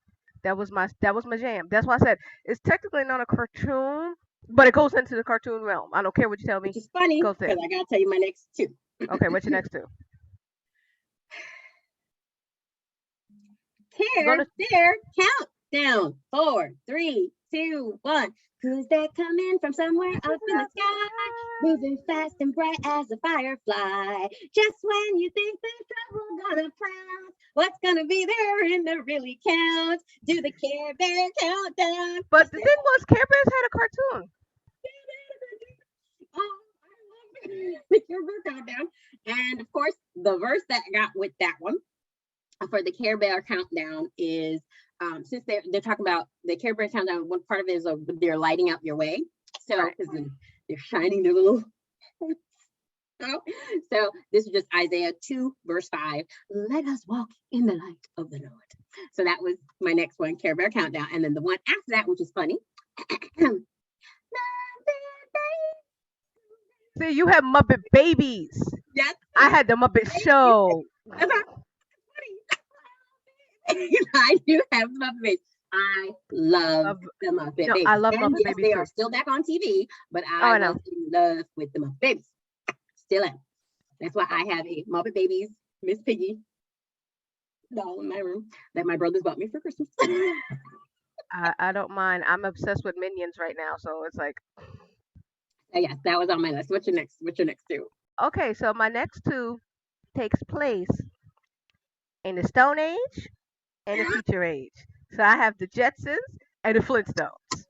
that was my jam. That's why I said it's technically not a cartoon, but it goes into the cartoon realm. I don't care what you tell me, Which is funny goes there. because I gotta tell you my next two. Okay, what's your next two? You're Care, gonna there, countdown. 4, 3, 2, 1. Who's that coming from somewhere up in the sky? Moving fast and bright as a firefly. Just when you think there's trouble gonna pounce, what's gonna be there and it really counts? Do the Care Bear countdown. But the thing was, Care Bears had a cartoon. Oh, I love the Care Bear countdown. And of course, the verse that I got with that one for the Care Bear countdown is since they're talking about the Care Bear countdown, one part of it is they're lighting up your way. So Right. because they're shining their little so this is just Isaiah 2 verse 5. Let us walk in the light of the Lord. So that was my next one, Care Bear countdown. And then the one after that, which is funny. See, you have Muppet Babies. Yes. I had the Muppet Show. That's funny. I do have Muppet Babies. I love the Muppet Babies. I love and Muppet yes, Babies they too. are still back on TV, but I I know. was in love with the Muppet Babies. Still am. That's why I have a Muppet Babies Miss Piggy doll in my room that my brothers bought me for Christmas. I don't mind. I'm obsessed with Minions right now, so it's like, Yes, that was on my list. What's your next two? okay, so my next two takes place in the Stone Age and the Future Age. So I have the Jetsons and the Flintstones.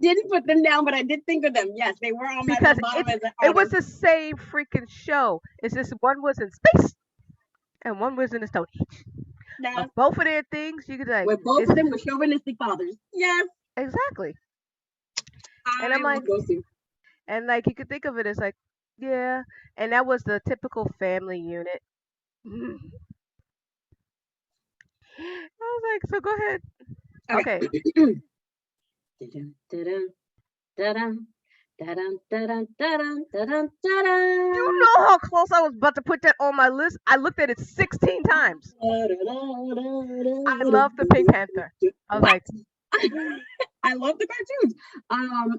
Didn't put them down, but I did think of them. Yes, they were on my Because bottom as an it was honor. the same freaking show. It's just one was in space and one was in the Stone Age. Yes. But both of their things, you could like, Where both of them were chauvinistic fathers. Yes. exactly. And I I'm like, love those two. and like you could think of it as like, yeah, and that was the typical family unit. I was like, so go ahead. Okay. You know how close I was about to put that on my list? I looked at it 16 times. I love the Pink Panther. I was like, I love the cartoons.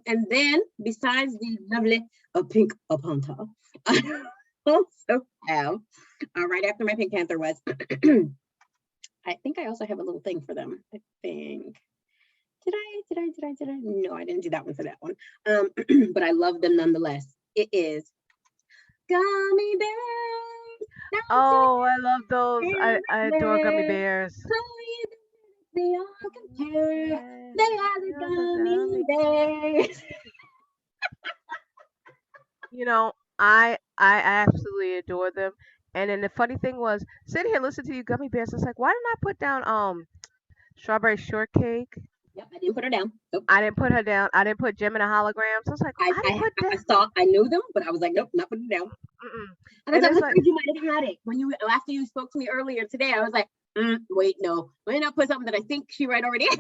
And then besides the lovely Pink Panther, also have, right after my Pink Panther was, I think I also have a little thing for them. I think. Did I? No, I didn't do that one for that one. But I love them nonetheless. It is Gummy Bears. Oh, I love those. I adore gummy bears. They all compare. They are the Gummy Bears. You know, I absolutely adore them. And then the funny thing was, sitting here listening to you gummy bears, it's like, why didn't I put down strawberry shortcake? Yep, I didn't put her down. Nope. I didn't put her down. I didn't put Gemini holograms. I was like, I didn't put I that. saw, I knew them, but I was like, nope, not putting it down. Mm-mm. And And I was it's like, like, you might have had it when you after you spoke to me earlier today. I was like, wait, no, why not put something that I think she right already is?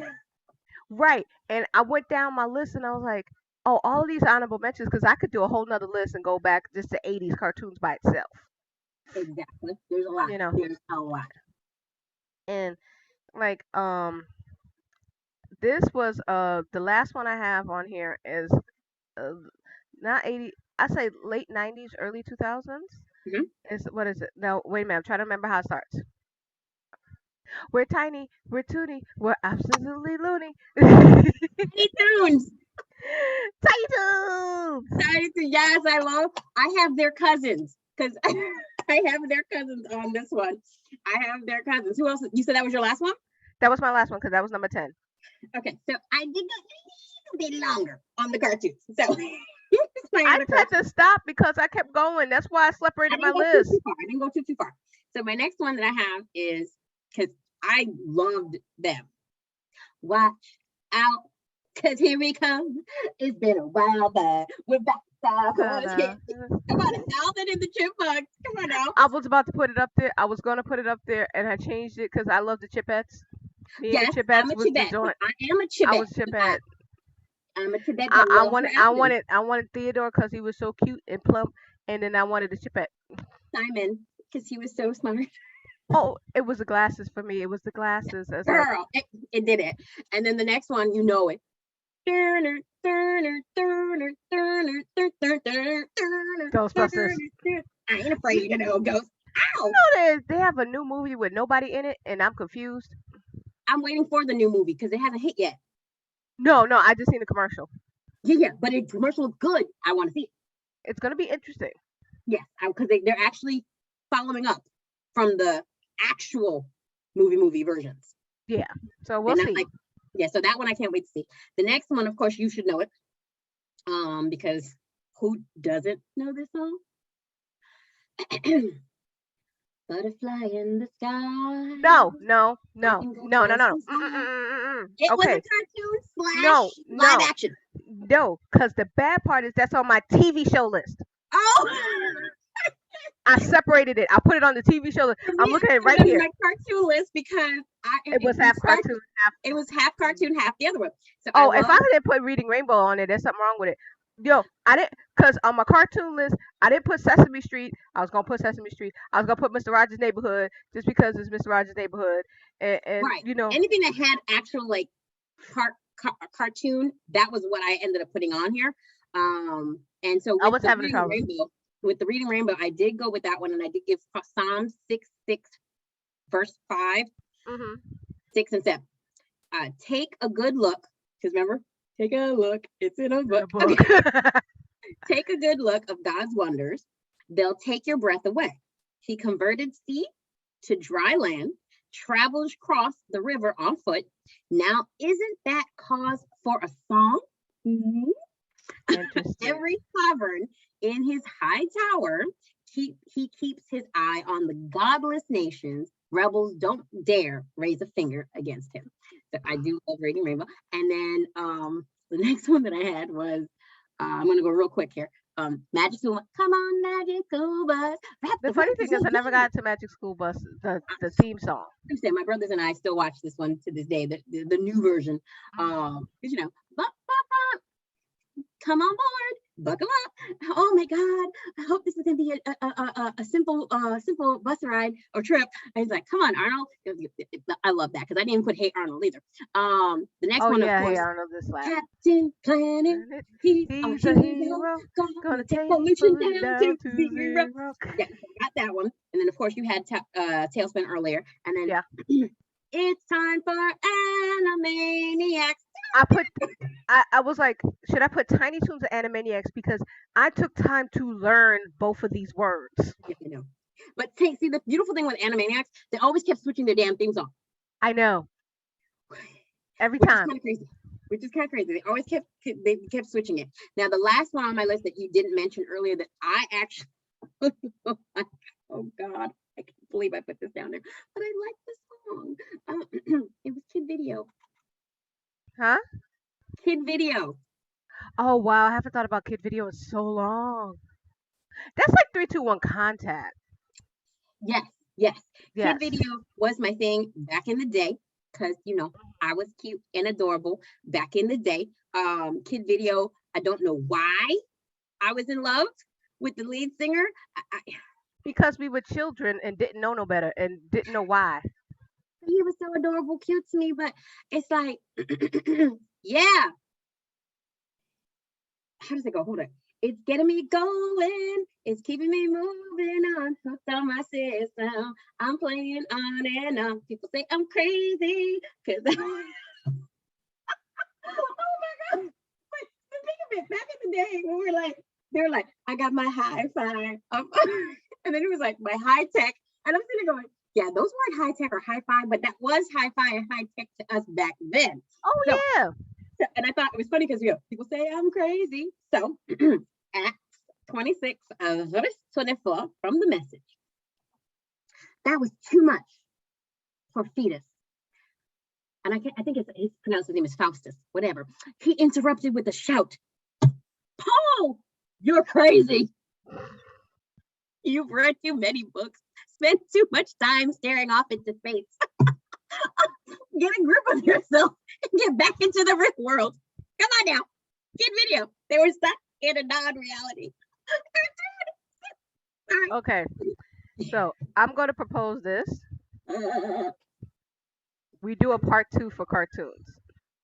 right. And I went down my list and I was like, oh, all of these honorable mentions, because I could do a whole nother list and go back just to 80s cartoons by itself. Exactly. There's a lot. You know, There's a lot. and like this was the last one I have on here is uh, not 80, I say late 90s, early 2000s. Mhm. Is what is it? No, wait a minute. I'm trying to remember how it starts. We're tiny, we're toony, we're absolutely loony. Hey, Tunes. Tiny Toons! Yes, I have their cousins because I have their cousins on this one. I have their cousins. Who else? You said that was your last one? That was my last one because that was number 10. Okay, so I did go a little bit longer on the cartoons. So here's my I other just had to stop because I kept going. That's why I separated my list. I didn't go too far. So my next one that I have is because I loved them. Watch out, cause here we come. It's been a while, but we're back. Come on, Alvin and the Chipmunks. Come on now. I was about to put it up there. I was going to put it up there, and I changed it because I love the Chipettes. Yes, I'm a Chipette. I am a Chipette. I was Chipette. I'm a Chipette. I wanted Theodore because he was so cute and plump, and then I wanted the Chipette. Simon because he was so smart. Oh, it was the glasses for me. It was the glasses. Girl, it did it. And then the next one, you know it. Ghostbusters. I ain't afraid of no ghosts. Ow! You know they have a new movie with nobody in it, and I'm confused. I'm waiting for the new movie because it hasn't hit yet. No, I just seen the commercial. Yeah, but the commercial is good. I want to see it. It's gonna be interesting. Yes, because they're actually following up from the actual movie versions. Yeah, so we'll see. So that one I can't wait to see. The next one, of course, you should know it. Because who doesn't know this song? Butterfly in the sky. No. It was a cartoon / live action. No, because the bad part is that's on my TV show list. Oh! I separated it. I put it on the TV show list. I'm looking at it right here. My cartoon list because it was half cartoon, half. It was half cartoon, half the other one. So if I didn't put Reading Rainbow on it, there's something wrong with it. Yo, I didn't, because on my cartoon list, I didn't put Sesame Street. I was gonna put Sesame Street. I was gonna put Mr. Rogers' Neighborhood just because it's Mr. Rogers' Neighborhood, and right. You know, anything that had actual like cartoon, that was what I ended up putting on here. And so I was having trouble with the Reading Rainbow. I did go with that one, and I did give Psalm 6:6, verse 5, 6 and 7. Take a good look, because remember. Take a look. It's in a book. Okay. Take a good look of God's wonders. They'll take your breath away. He converted sea to dry land, traveled across the river on foot. Now, isn't that cause for a song? Every sovereign in his high tower, he keeps his eye on the godless nations. Rebels don't dare raise a finger against him. So I do love Reading Rainbow. And then the next one that I had was, I'm going to go real quick here. Magic School Bus. Come on, Magic School Bus. The funny thing is I never got to Magic School Bus, the theme song. My brothers and I still watch this one to this day, the new version. Because, come on board. buckle up. Oh my God, I hope this is gonna be a simple bus ride or trip. And he's like, come on, Arnold. I love that because I didn't put Hey Arnold either. The next Oh one, of yeah, hey course, Arnold, this lap. Captain Planet. He's He's a a hero, hero, gonna take take pollution pollution down to down to zero. zero. Yeah, got that one. And then of course you had Tailspin earlier, and then Yeah, it's time for Animaniacs. I was like, should I put Tiny Toons or Animaniacs because I took time to learn both of these words. Yeah, I know. But see, the beautiful thing with Animaniacs, they always kept switching their damn theme song. I know. Every Which is time. kind of crazy. Which is kind of crazy. They kept switching it. Now the last one on my list that you didn't mention earlier that I actually oh God, I can't believe I put this down there. But I like this song. It was Kid Video. Huh? Kid Video. Oh wow, I haven't thought about Kid Video in so long. That's like 3, 2, 1 contact. Yes. Yes. Kid Video was my thing back in the day because I was cute and adorable back in the day. Kid Video, I don't know why I was in love with the lead singer. Because we were children and didn't know no better and didn't know why. He was so adorable, cute to me, but it's like, yeah. How does it go? Hold it. It's getting me going. It's keeping me moving on. Hooked on my system. I'm playing on and on. People say I'm crazy because oh my God. But think of it, back in the day when they were like, I got my hi-fi. And then it was like my high tech. And I'm sitting there going, yeah, those weren't high tech or hi-fi, but that was hi-fi and high tech to us back then. Oh yeah. And I thought it was funny because people say I'm crazy. So Acts 26 verse 24 from the Message. That was too much for Fetus. And I think he's pronounced his name is Faustus, whatever. He interrupted with a shout. Paul, you're crazy. You've read too many books, spent too much time staring off into space. Get a grip of yourself and get back into the real world. Come on now. Kid Video. They were stuck in a non-reality. Okay. So I'm gonna propose this. We do a part 2 for cartoons.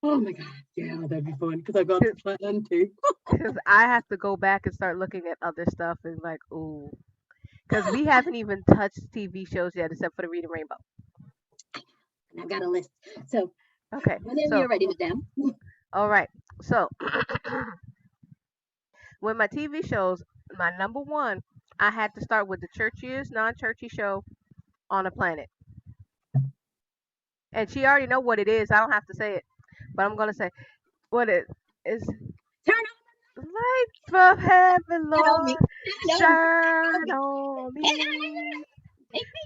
Oh my God. Yeah, that'd be fun because I got the plan too. Because I have to go back and start looking at other stuff and like, ooh. Because we haven't even touched TV shows yet except for the Reading Rainbow. And I've got a list. So okay. Whenever you're ready, madam. All right. So with my TV shows, my number one, I had to start with the churchiest, non-churchy show on the planet. And she already know what it is. I don't have to say it, but I'm gonna say what it is. Turn on lights from heaven, Lord, shine on me.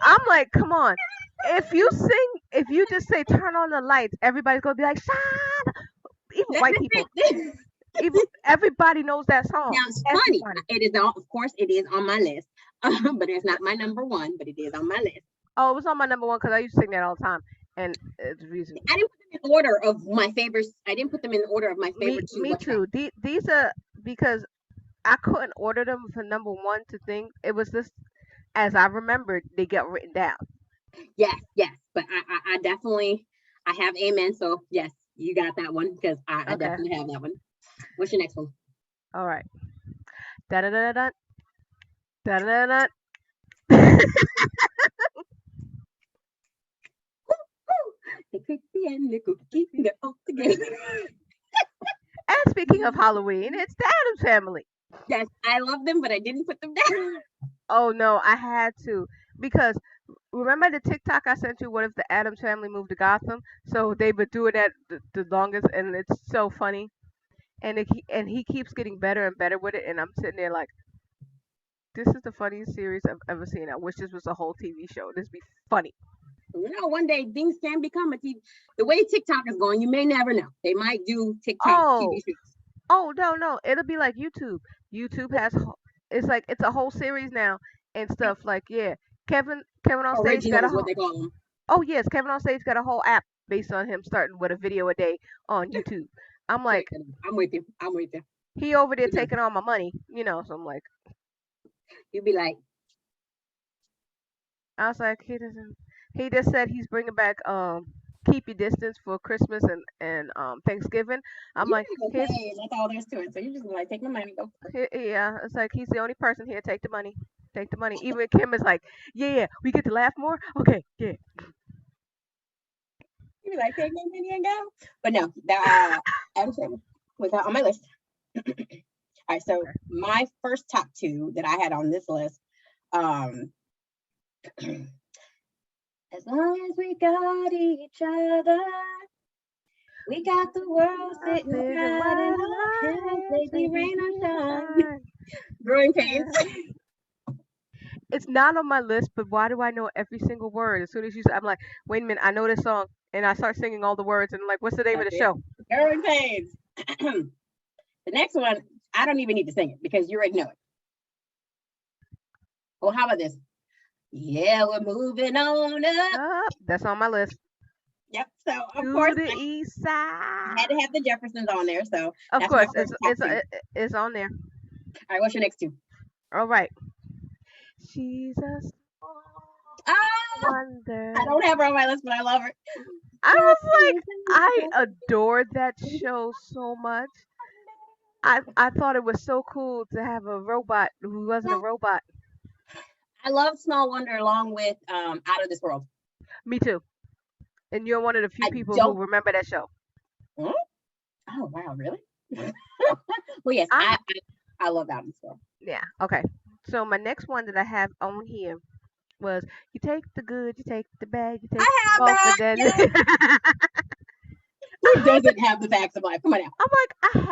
I'm like, come on. If you just say turn on the lights, everybody's gonna be like, shine. Even white people. Even everybody knows that song. Now it's funny. It is of course, it is on my list, but it's not my number one. But it is on my list. Oh, it was on my number one because I used to sing that all the time, and it's the reason. I didn't put them in order of my favorites. I didn't put them in order of my favorites. Me too. These are because I couldn't order them for number one to think. It was just as I remembered, they get written down. Yes. But I definitely I have Amen. So yes, you got that one because I definitely have that one. What's your next one? All right. Da da da da da da da. The cookie and the cookie, they're all together. And speaking of Halloween, it's the Addams Family. Yes, I love them, but I didn't put them down. Oh no, I had to because remember the TikTok I sent you? What if the Addams Family moved to Gotham? So they've been doing that the longest, and it's so funny. And he keeps getting better and better with it, and I'm sitting there like, this is the funniest series I've ever seen. I wish this was a whole TV show. This be funny. One day things can become a TV. The way TikTok is going, you may never know. They might do TikTok TV shows. Oh no, it'll be like YouTube. YouTube has it's a whole series now and stuff like Kevin on Stage got a whole, what they call them. Oh yes, Kevin on Stage got a whole app based on him starting with a video a day on YouTube. I'm like, I'm with you. He over there You know, taking all my money, so I'm like, you'd be like, I was like, he just said he's bringing back keep your distance for Christmas and Thanksgiving. I'm you like, gotta go pay. That's all there's to it. So you just like take my money, go for it. yeah, it's like he's the only person here. Take the money. Take the money. Even Kim is like, yeah, we get to laugh more. Okay, yeah. You be like, take my money and go. But no, Adam Sandler was not on my list. All right, so Okay. my first top two that I had on this list, um, as long as we got each other, we got the world I sitting figure right in right in our our hands, hands, baby, baby, rain or rain or shine. shine. Growing pains. Yeah. It's not on my list, but why do I know every single word? As soon as you say, I'm like, wait a minute, I know this song, and I start singing all the words, and I'm like, what's the name of That's the it. show? Growing pains. The next one, I don't even need to sing it because you already know it. Well, how about this? Yeah, we're moving on up. That's on my list. Yep. So of To course the I east had side. to have the Jeffersons on there. So Of that's my course, first top two. it's on there. All right, what's your next two? All right. She's a small Ah, I wonder. don't have her on my list, but I love her. I Just was like, I as adored that show so much. I thought it was so cool to have a robot who wasn't a robot. I love Small Wonder along with Out of This World. Me too. And you're one of the few I people who don't. remember that show. Hmm? Oh wow, really? Well, yes, I I love Out of This World. Yeah. Okay. So my next one that I have on here was you take the good, you take the bad, you take I have both, that. but then Yes. Who I doesn't have the facts of life? Come on now. I'm like,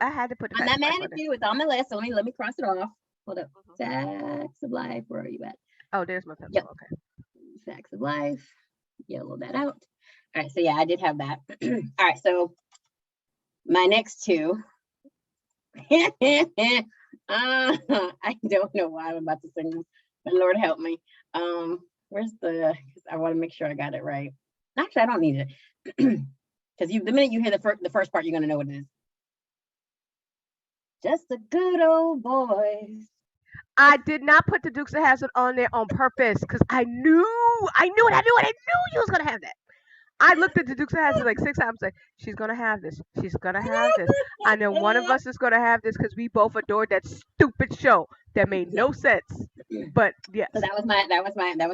I had to put the I'm facts not of life mad on at there. you. It's on my list. So let me cross it off. Hold up. Mhm. Facts of life. Where are you at? Oh, there's my pencil. Yep. Okay. Facts of life. Yellow that out. All right. So yeah, I did have that. All right. So my next two. I don't know why I'm about to sing this, but Lord help me. Where's the? I want to make sure I got it right. Actually, I don't need it because the minute you hear the first part, you're gonna know what it is. Just a good old boys. I did not put the Dukes of Hazzard on there on purpose because I knew you was gonna have that. I looked at the Dukes of Hazzard like 6 times. Like she's gonna have this. She's gonna have this. I know one of us is gonna have this because we both adored that stupid show that made Yeah. no sense. But yes. So that was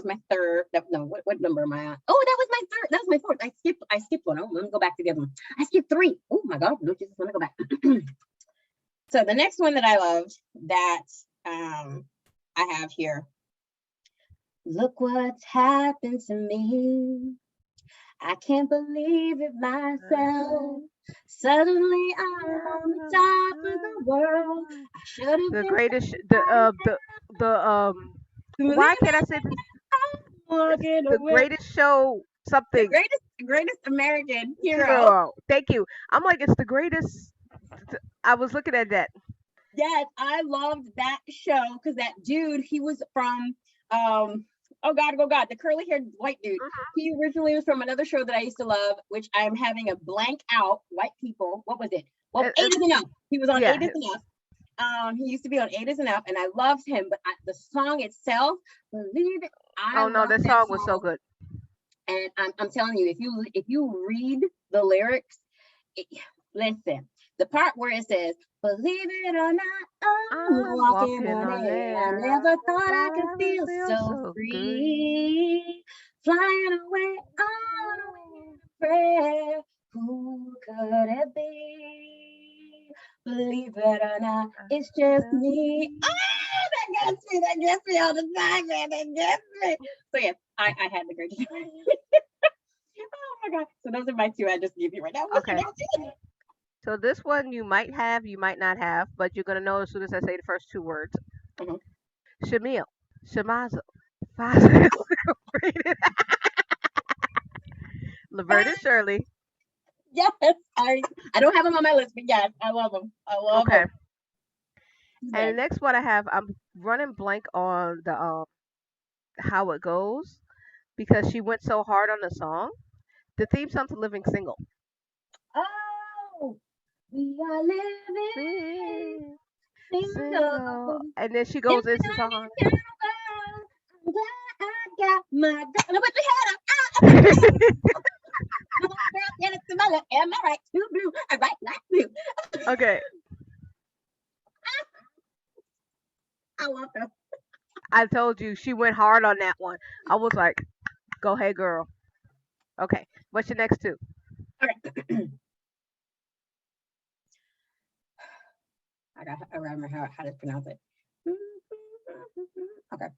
my third. No, what number am I on? Oh, that was my third. That was my fourth. I skipped one. Oh, let me go back to the other one. I skipped three. Oh my God, no, Jesus, let me go back. So the next one that I loved that I have here. Look what's happened to me. I can't believe it myself. Suddenly I'm on the top of the world. I should have The been greatest, why can't I say walking the away. greatest show The something greatest American hero. hero? Thank you. I'm like, it's the greatest. I was looking at that. Yes, I loved that show because that dude, he was from oh God, the curly haired white dude. He originally was from another show that I used to love, which I'm having a blank out. White people. What was it? Well, It- Eight is enough. He was on yeah. Eight is enough. He used to be on Eight is enough, and I loved him. But the song itself, believe it, I Oh no, love this that song was so song. good. And I'm telling you, if you read the lyrics, listen, the part where it says, "Believe it or not, I'm I'm walking walking on on air. I air. I never never thought I thought could I would feel feel so so good. free, flying away on a wing of prayer. Who could it be? Believe it or not, it's just me." That gets me all the time, man. That gets me. So yeah, I had the greatest time. Oh my God. So those are my two I just gave you right now. What's your Okay. next two? So this one you might have, you might not have, but you're gonna know as soon as I say the first two words. Mhm. Shamil, Shamazo, Fazel, Laverne and Shirley. Yes, I don't have them on my list, but yes, I love them. I love Okay. them. And the Yes. next one I have, I'm running blank on the how it goes because she went so hard on the song. The theme song to Living Single. Oh, We are living Single. single. And then she In goes into the song. I'm glad I got my girl. Now put your head up. Come on, girl, get it to my left. Am I right? Too blue. I right like blue. Okay. I love her. I told you she went hard on that one. I was like, go ahead, girl. Okay. What's your next two? Okay. I remember how to pronounce it. Okay.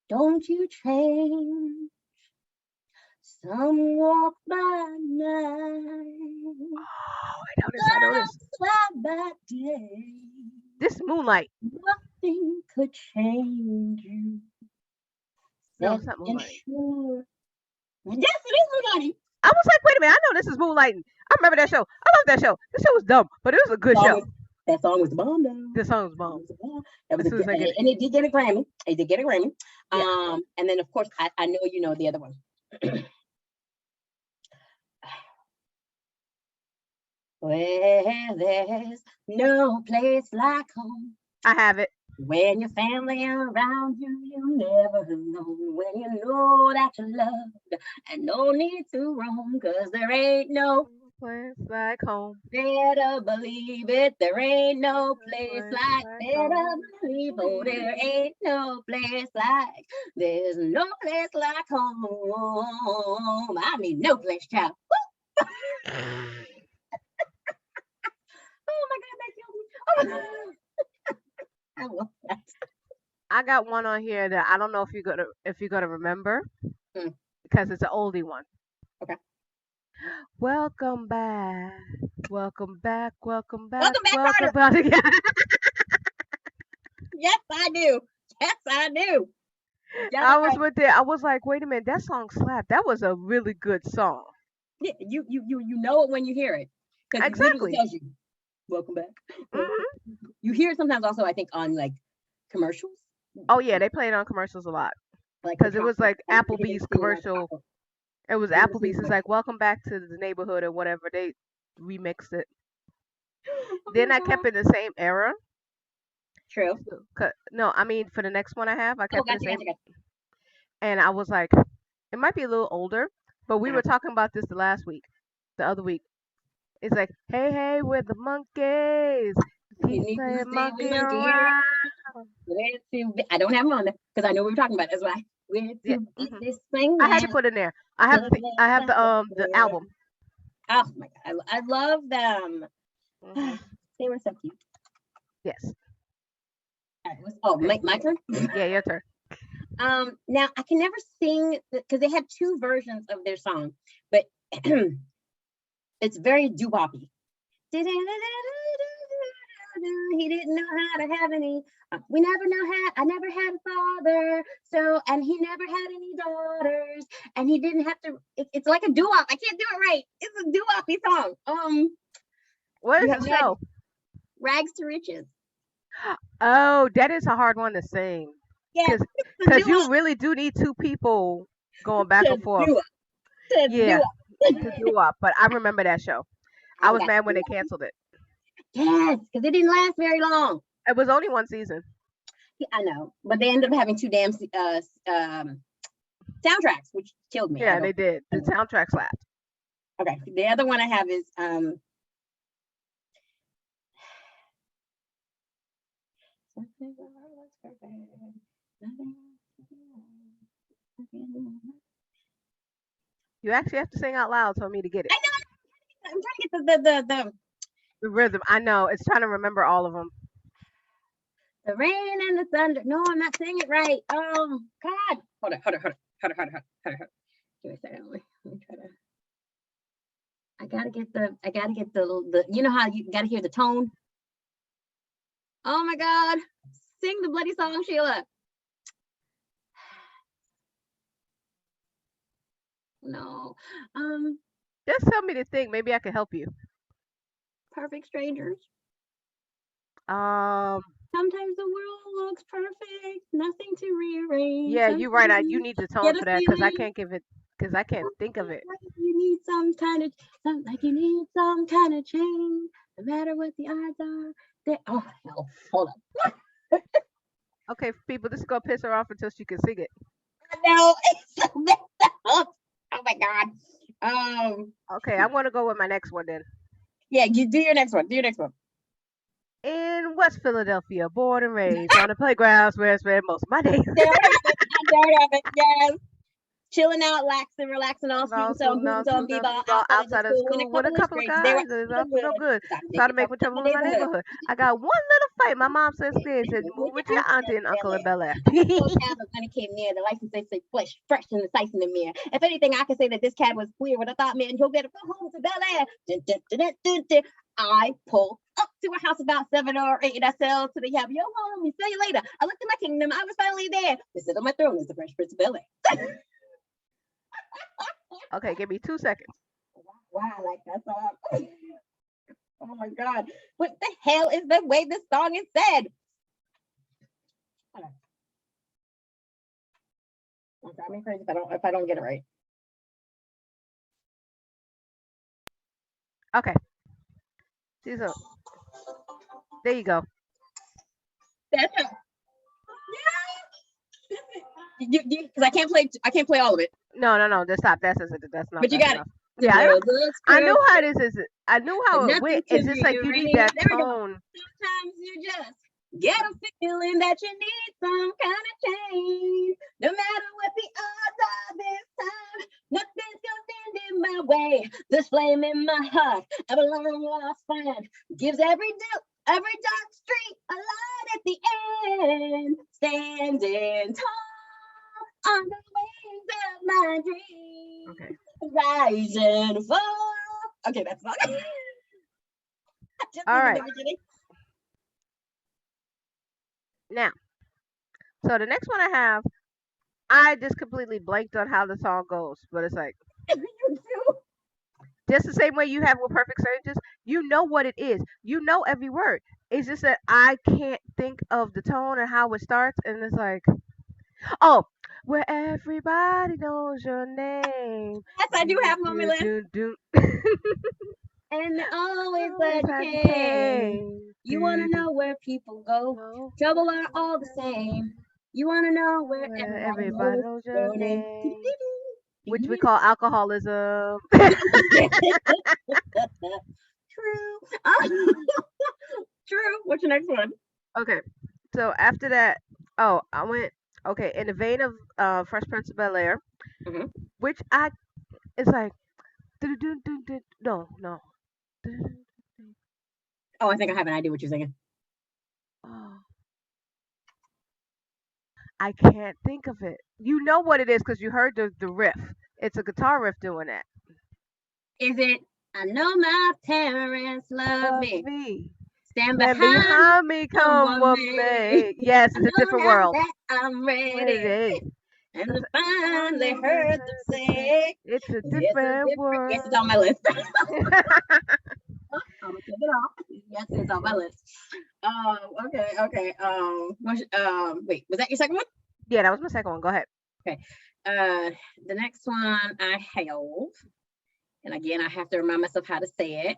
Don't you change. Some walk by night. Oh, I noticed. Fly by day. This Moonlight. Nothing could change you. No, Set it's not and Moonlight. sure. Yes, it is Moonlighting. I was like, wait a minute, I know this is Moonlighting. I remember that show. I love that show. This show was dumb, but it was a good show. That song was the bomb, though. The song was bomb. That was a good, and it did get a Grammy. It did get a Grammy. Yeah. And then of course I know you know the other one. Where there's no place like home. I have it. When your family around you, you never alone. When you know that you're loved and no need to roam, cause there ain't no place like home. Better believe it, there ain't no place like, better believe, oh, there ain't no place like, there's no place like home. I mean, no place, child. Oh my God, that killed me. Oh my God. I love that. I got one on here that I don't know if you're gonna remember because it's an oldie one. Okay. Welcome back. Welcome back. Welcome back, Carter. Yes, I do. Yes, I do. I was with it. I was like, wait a minute, that song slapped. That was a really good song. Yeah, you know it when you hear it. Exactly. It tells you, welcome back. Mm-hmm. You hear it sometimes also, I think, on like commercials. Oh yeah, they play it on commercials a lot. Because it was like Applebee's commercial. It was Applebee's. It's like, welcome back to the neighborhood or whatever. They remixed it. Oh, then I kept in the same era. True. No, I mean for the next one I have, I kept the same. Gotcha. And I was like, it might be a little older, but we were talking about this the other week. It's like, hey, hey, we're the monkeys. Keep playing monkey around. I don't have them on there because I know we were talking about it. That's why. This thing. I had to put it in there. I have the album. Oh my God, I love them. Mm-hmm. They were so cute. Yes. All right, my turn. Yeah, your turn. Now I can never sing because they had two versions of their song, but it's very doo-woppy. He didn't know how to have any. We never know how. I never had a father, so and he never had any daughters, and he didn't have to. It's like a doo-wop. I can't do it right. It's a doo-woppy song. What is the show? Rags to Riches. Oh, that is a hard one to sing. Yeah, because you really do need two people going back and forth. To do up. But I remember that show. I was mad when they canceled it. Yes, because it didn't last very long. It was only one season. Yeah, I know, but they ended up having two damn soundtracks, which killed me. Yeah, they did. The soundtrack slapped. Okay, the other one I have is You actually have to sing out loud for me to get it. I know. I'm trying to get the rhythm. I know. It's trying to remember all of them. The rain and the thunder. No, I'm not saying it right. Oh God. Hold on. Give me a second. Let me try to. I gotta get the. You know how you gotta hear the tone. Oh my God. Sing the bloody song, Sheila. No. Just tell me the thing. Maybe I can help you. Perfect Strangers. Sometimes the world looks perfect, nothing to rearrange. Yeah, you're right. You need the tone for that because I can't give it. Because I can't think of it. You need some kind of change. No matter what the odds are, oh hell, hold up. Okay, people, this is gonna piss her off until she can sing it. I know it's so messed up. Oh my god. Okay, I'm gonna go with my next one then. Yeah, you do your next one. Do your next one. In West Philadelphia, born and raised on the playgrounds where I spent most of my days. There we have it. Yes. Chilling out, relaxing on b-ball Outside of school with a couple of guys. It's up to no good. Trying to make me trouble in my neighborhood. I got one little fight. My mom said, said move with your auntie and uncle in Bel Air. When it came near, the license they say fresh and the sights in the mirror. If anything, I could say that this cat was queer, but I thought, man, you'll better go home to Bel Air. I pulled up to a house about 7 or 8. I said to the yab, yo, home, see you later. I looked at my kingdom. I was finally there. To sit on my throne is the Fresh Prince of Bel Air. Okay, give me 2 seconds. Wow, I like that song. Oh my god. What the hell is the way this song is said? Don't drive me crazy if I don't get it right. Okay. So there you go. That's her. Yeah. Because I can't play all of it. No. Just stop. That's not. But you got it. Yeah, I knew how this is. I knew how it went. It's just like you need that tone. Sometimes you just get a feeling that you need some kind of change. No matter what the odds are this time, nothing's gonna stand in my way. This flame in my heart of a long lost friend gives every dark street a light at the end. Standing tall on the wings of my dreams. Okay. Rise and fall. Okay, that's not. All right. Now, so the next one I have, I just completely blanked on how the song goes, but it's like just the same way you have with Perfect Strangers. You know what it is. You know every word. It's just that I can't think of the tone and how it starts, and it's like, oh, where everybody knows your name. Yes, I do have them on my list. And always glad you came. You want to know where people go. Trouble are all the same. You want to know where everybody knows your name. Which we call alcoholism. True. True. What's your next one? Okay. So after that, I went, okay, in the vein of Fresh Prince of Bel Air, which it's like, no. Oh, I think I have an idea what you're singing. Oh, I can't think of it. You know what it is because you heard the riff. It's a guitar riff doing that. Is it? I know my parents love me. Stand behind me, come with me. Yes, it's a different world. I'm ready. And to finally heard them say, it's a different world. Yes, it's on my list. I'm gonna take it off. Yes, it's on my list. Okay. Wait, was that your second one? Yeah, that was my second one. Go ahead. Okay. The next one I have, and again, I have to remind myself how to say it.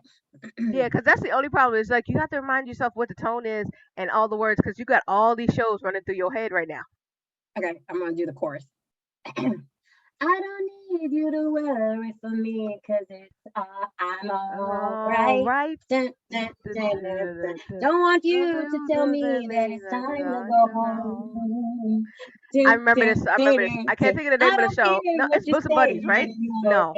Yeah, because that's the only problem. Is like you have to remind yourself what the tone is and all the words because you got all these shows running through your head right now. Okay, I'm gonna do the chorus. I don't need you to worry for me because I'm all right. Don't want you to tell me that it's time to go home. I remember this. I can't think of the name of the show. No, it's Bosom Buddies, right? No.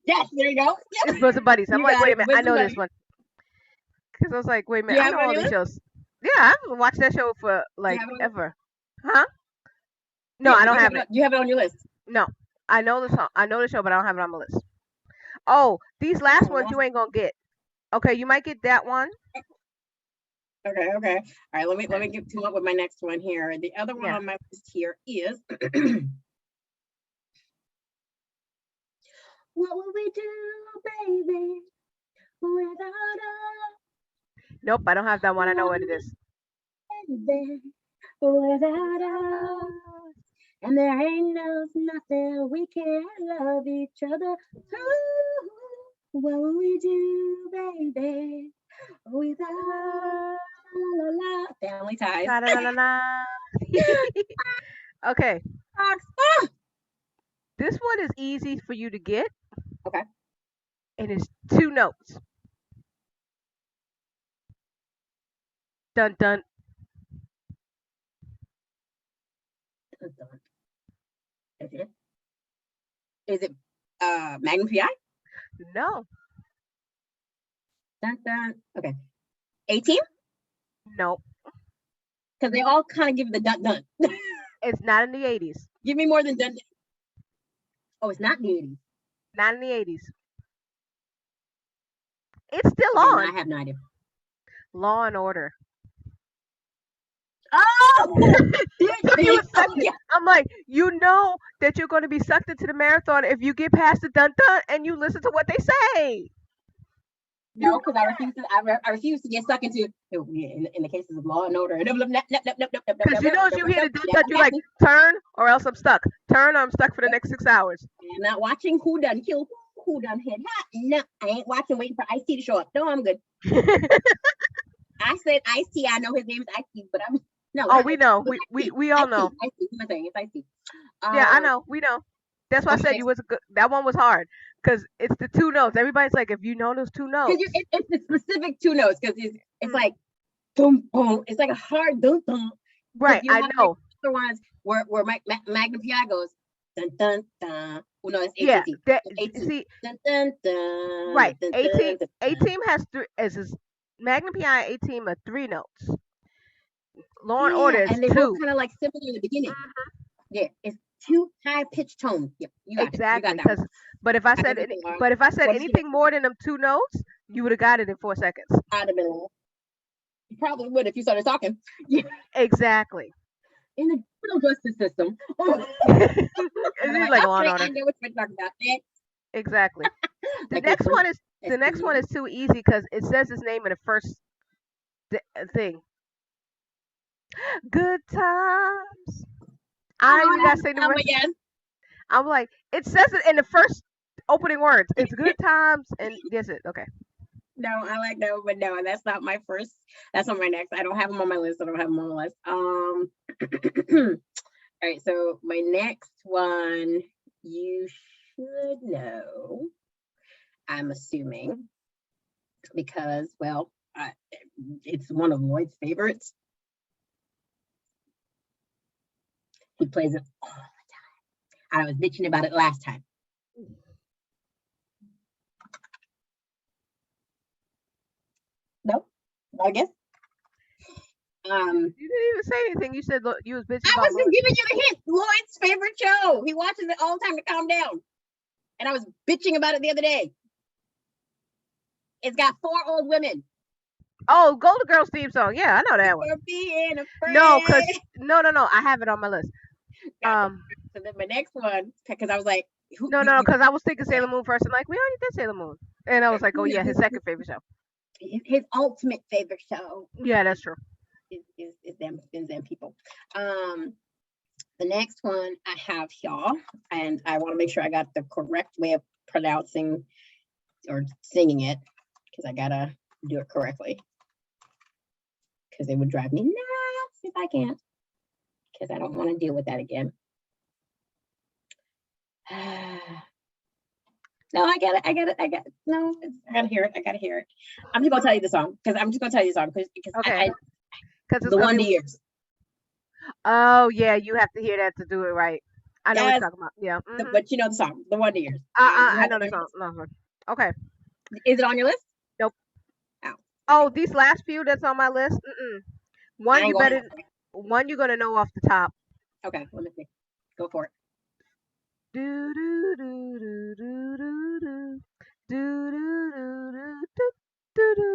Yes, there you go. It's Bosom Buddies. I'm like, wait a minute, I know this one. Because I was like, wait a minute, I know all these shows. Yeah, I haven't watched that show for like ever. Huh? No, I don't have it. You have it on your list? No, I know the song. I know the show, but I don't have it on my list. Oh, these last ones you ain't gonna get. Okay, you might get that one. Okay. All right, let me come up with my next one here. The other one on my list here is what will we do, baby, without us? Nope, I don't have that one. I know what it is. Without us. And there ain't nothing we can't love each other through. What will we do, baby? Without la, la, la. Family Ties. La, la, la, la. Okay, Ah, this one is easy for you to get, okay. and it's 2 notes. Dun dun. Is it? Is it Magnum PI? No, Dun, dun. Okay. A-Team? no, Because they all kind of give the dun dun. it's not in the 80s. Give me more than dun. Oh, it's not the 80s. Not in the 80s. It's still Okay, on. I have no idea. Law and Order. Oh! You were sucked in. I'm like, you know that you're going to be sucked into the marathon if you get past the dun dun and you listen to what they say. No, because I refuse to get stuck into in the cases of Law and Order. Because you know if you hear the dun dun, you're like, turn or else I'm stuck. Turn or I'm stuck for the next 6 hours. I'm not watching who done killed who done hit. No, I ain't watching waiting for Ice-T to show up. No, I'm good. I said Ice-T. I know his name is Ice-T, but I'm no. Oh, we know. We all know. Ice-T. Who am I saying? It's Ice-T. Yeah, I know. We know. That's why I Okay, said next. you was good. That one was hard because it's the 2 notes. Everybody's like, if you know those 2 notes, Because it's the specific 2 notes. Because it's like boom boom. It's like a hard dun dun. right? You I have know. other ones where Magnum PI goes dun dun dun. Oh no, it's Yeah, ATT. that A-Team. see, Dun dun dun. right. Dun, 18 dun, dun, dun. 18 has 3 is Magnum PI 18 are 3 notes. Law and Yeah, Order is and they 2. both kind of like similar in the beginning. Yeah, it's 2 high pitched tones. Yep, you got Exactly. it. You got that. Because but if I said give it any, to, but if I said what is it? anything more than them 2 notes, you would have got it in 4 seconds. I'd have been. You probably would if you started talking. Exactly. In the criminal justice system. It's just like Law and okay, Order. I know what you're talking about. Exactly. The Like next it's one is too easy because it says his name in the first thing. Good times. I don't even gotta say the rest. Again. I'm like, it says it in the first opening words. It's good times, and that's it. Okay. No, I like no, but no, that's not my first. That's on my next. I don't have them on my list. I don't have them on my list. All right. So my next one, you should know. I'm assuming because, well, it's one of Lloyd's favorites. He plays it all the time. I was bitching about it last time. No, I guess. You didn't even say anything. You said you was bitching I about was just giving you the hint. Lloyd's favorite show. He watches it all the time to calm down. And I was bitching about it the other day. It's got 4 old women. Oh, Golden Girls theme song. Yeah, I know that one. For being afraid. No, because no. I have it on my list. So then my next one, because I was like, No, because I was thinking Sailor Moon first, and like we already did Sailor Moon, and I was like, oh yeah, his second favorite show. His ultimate favorite show Yeah, that's true. is them people. The next one I have y'all, and I want to make sure I got the correct way of pronouncing or singing it, because I gotta do it correctly. Because it would drive me nuts if I can't. Because I don't want to deal with that again. No, I got it. No, I gotta hear it. I'm just gonna tell you the song because Okay. Because the Wonder Years. Oh yeah, you have to hear that to do it right. I know what Yes. you're talking about. Yeah. But you know the song, The Wonder Years. I know the song. No. Okay. Is it on your list? Nope. Oh. Oh, these last few that's on my list. One you're gonna know off the top. Okay, let me see. Go for it. Do do do do do do do do do do do do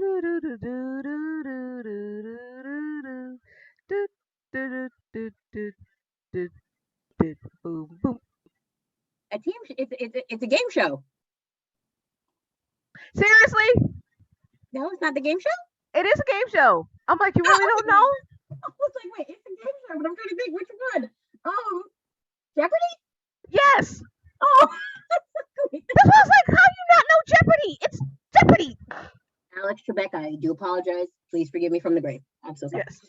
do do do do boom boom. A team. It's a game show. Seriously? No, it's not the game show. It is a game show. I'm like, you really don't know? I was like, wait, it's a game show, but I'm trying to think which one. Jeopardy? Yes. Oh. That's why I was like, how you not know Jeopardy? It's Rebecca, I do apologize. Please forgive me from the grave. I'm so sorry. Yes.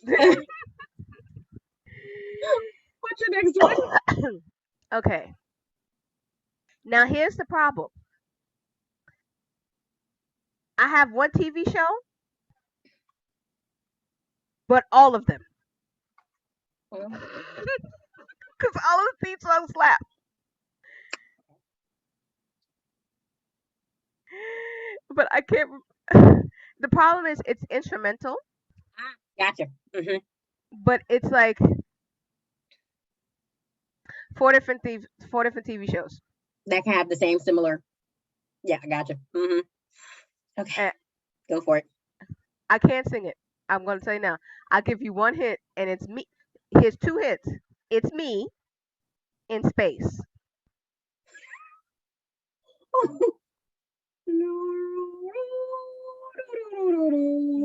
What's your next one? Okay. Now here's the problem. I have one TV show, but all of them, Well, because all of the theme songs slap. But I can't. The problem is it's instrumental, gotcha. Hmm. but it's like four different TV shows. That can have the same similar. Yeah, I gotcha. Hmm. Okay, And go for it. I can't sing it. I'm gonna say now. I'll give you one hit, and it's me. Here's two hits. It's me in space.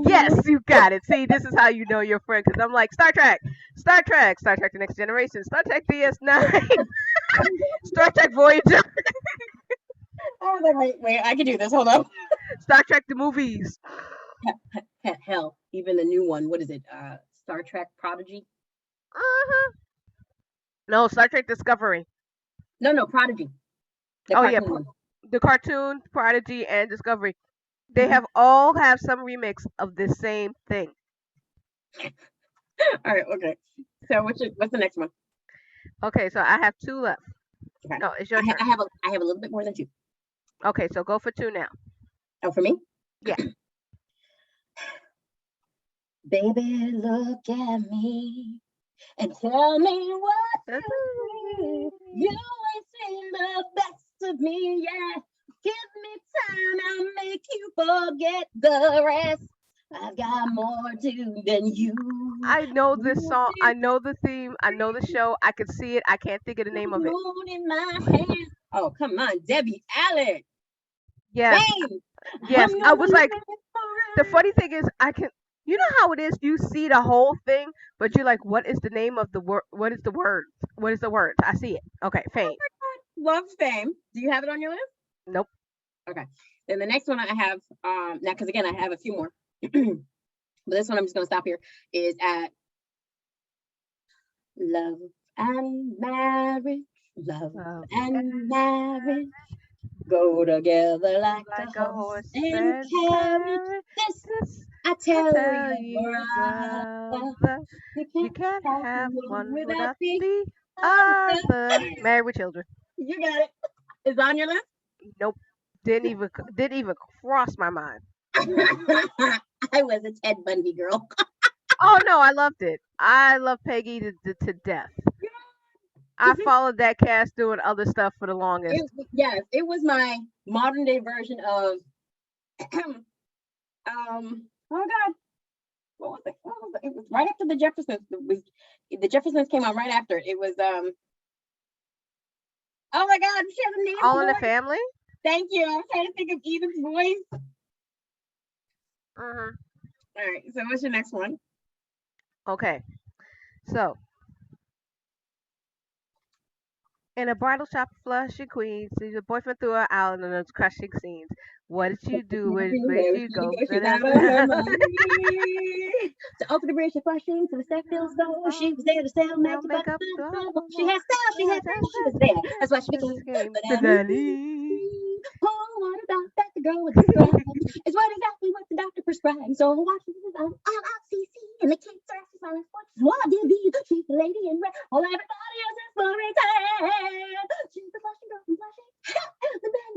Yes, you got it. See, this is how you know your friend. Because I'm like Star Trek, Star Trek, Star Trek: The Next Generation, Star Trek DS9, Star Trek Voyager, I was like, wait, I can do this. Hold up. Star Trek the movies. Hell, even the new one. What is it? Star Trek Prodigy? Uh-huh. No, Star Trek Discovery. No, Prodigy. The Oh yeah, cartoon one. the cartoon, Prodigy, and Discovery. They Mhm. have all have some remix of the same thing. All right, okay. So what's the next one? Okay, so I have two left. Okay. No, it's your I turn. have I have a little bit more than two. Okay, so go for two now. Oh, for me? Yeah. Baby, look at me and tell me what That's you see. You ain't seen the best of me yet. Give me time, I'll make you forget the rest. I've got more to than you. I know this song. I know the theme. I know the show. I can see it. I can't think of the name of it. Moon in my hand. Oh, come on, Debbie Allen. Yes, Bang! yes. I'm I was gonna like, live the forever. funny thing is, I can. You know how it is. You see the whole thing, but you're like, what is the name of the word? What is the word? What is the word? I see it. Okay, Fame. Love Fame. Do you have it on your list? Nope. Okay. Then the next one I have, now because again I have a few more, but this one I'm just gonna stop here. Is at love and marriage, love Love and marriage go together like a horse and carriage. This This I I tell tell you, you, brother, brother, you you can't can't have have one one without without the the other. other. Married with children. You got it. It's on your list. Nope. Didn't even cross my mind. I was a Ted Bundy girl. Oh no, I loved it. I love Peggy to death. I followed that cast doing other stuff for the longest. Yes, it was my modern day version of oh god, what was it? It was right after the Jeffersons. The Jeffersons came out right after it. It was oh my god, she has a nasty All in the voice. Family. Thank you. I was trying to think of Edith's voice. Mhm. All right, so what's your next one? Okay. So, in a bridal shop in Flushing, Queens, sees your boyfriend threw her out in those crushing scenes. What did you do? Where did you go? She's out of her mind. To open the bridge, she flushing to the step feels so. She was there to sell Now makeup, makeup. but she had style, she had fashion, she was there. That's why she became Banana. Oh, what about that? The girl with the scrub is what exactly what the doctor prescribed. So watch this on LLCC and the kids are on his foot. What did he? She's the lady in red. All everybody else is for time. She's the flushing girl from Flushing. The bad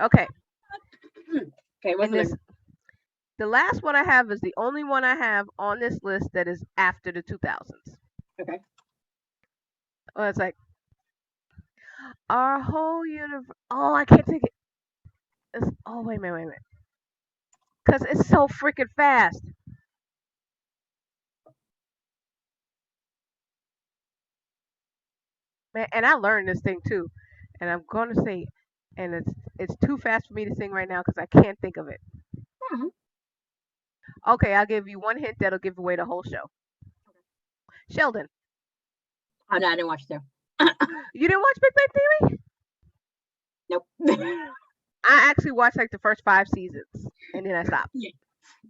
Okay. Okay, what's And the next? the last one I have is the only one I have on this list that is after the 2000s. Okay. Well, it's like our whole universe. Oh, I can't think it. Oh, wait a minute. Because it's so freaking fast. Man, and I learned this thing too. And I'm going to say, and it's too fast for me to sing right now because I can't think of it. Mhm. Okay, I'll give you one hint that'll give away the whole show. Sheldon. Oh no, I didn't watch it. You didn't watch Big Bang Theory? Nope. I actually watched like the first 5 seasons and then I stopped. Yeah,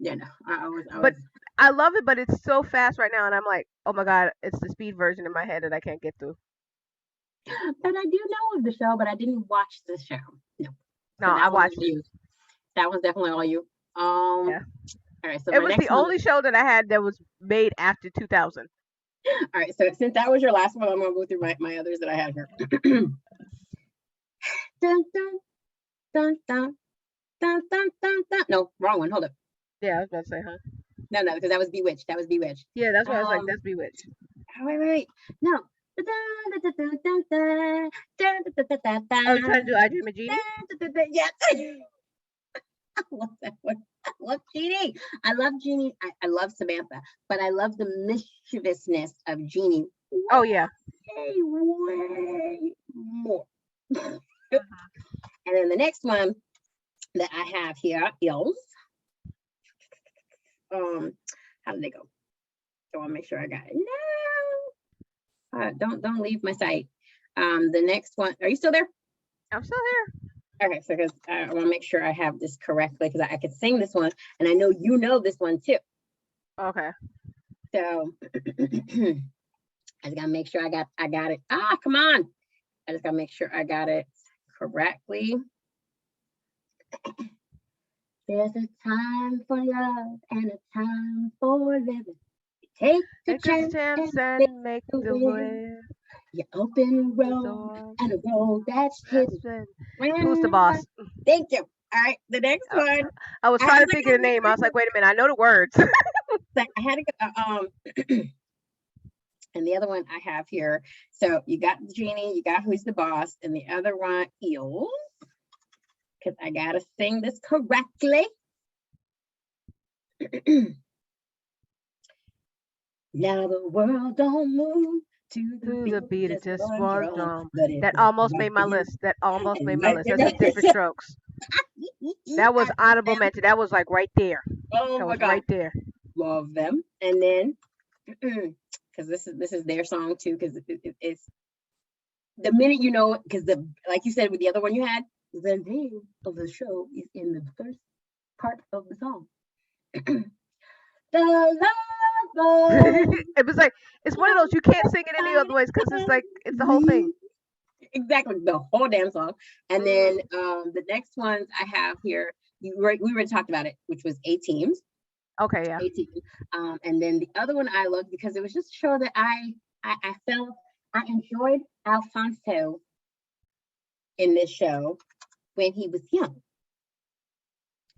yeah, no. I was But I love it, but it's so fast right now, and I'm like, oh my god, it's the speed version in my head that I can't get through. but I do know of the show, but I didn't watch the show. No. No, So I that one's watched all it. you. That one's definitely all you. Yeah, All right, so it my was the next one. only show that I had that was made after 2000. All right, so since that was your last one, I'm gonna go through my others that I have here. Dun, dun, dun, dun, dun, dun, dun, dun. No, wrong one. Hold up. Yeah, I was about to say, huh? No, because that was Bewitched. That was Bewitched. Yeah, that's why I was like, Um, that's Bewitched. wait. No. Oh, you trying to do I Dream of Jeannie? Yes. I love that one. I love Jeannie. I love Jeannie. I love Samantha, but I love the mischievousness of Jeannie Oh yeah. way more. And then the next one that I have here is how did they go? So I want to make sure I got it. No, don't leave my site. The next one. Are you still there? I'm still here. Okay, so because I want to make sure I have this correctly because I could sing this one, and I know you know this one too. Okay. So I just gotta make sure I got it. Ah, come on! I just gotta make sure I got it correctly. There's a time for love and a time for living. Take the Take a chance chance and and make the the way. way. You open road Door and a road that's hidden. that's been- Who's the boss? Thank you. All right, the next Uh, one. I was I trying was to think of the name. I was like, wait a minute, I know the words. I had to go, and the other one I have here. So you got Jeannie, you got Who's the Boss, and the other one is, because I gotta sing this correctly. Now the world don't move to To the the beat beat of of just just one one drum, drum. but it's That right almost made for my you. list. That almost And made my right list. for That's just different strokes. That was honorable mention. That was like right there. Oh That my was God, right there. love them. And then, because this is their song too, because it's the minute you know, because the like you said with the other one you had, the name of the show is in the first part of the song. The love It was like it's one of those you can't sing it any other ways because it's like it's the whole thing. exactly the whole damn song. And then Mhm. the next ones I have here, we already talked about it, which was A Teams. Okay, yeah. 18. And then the other one I loved because it was just a show that I felt I enjoyed Alfonso in this show when he was young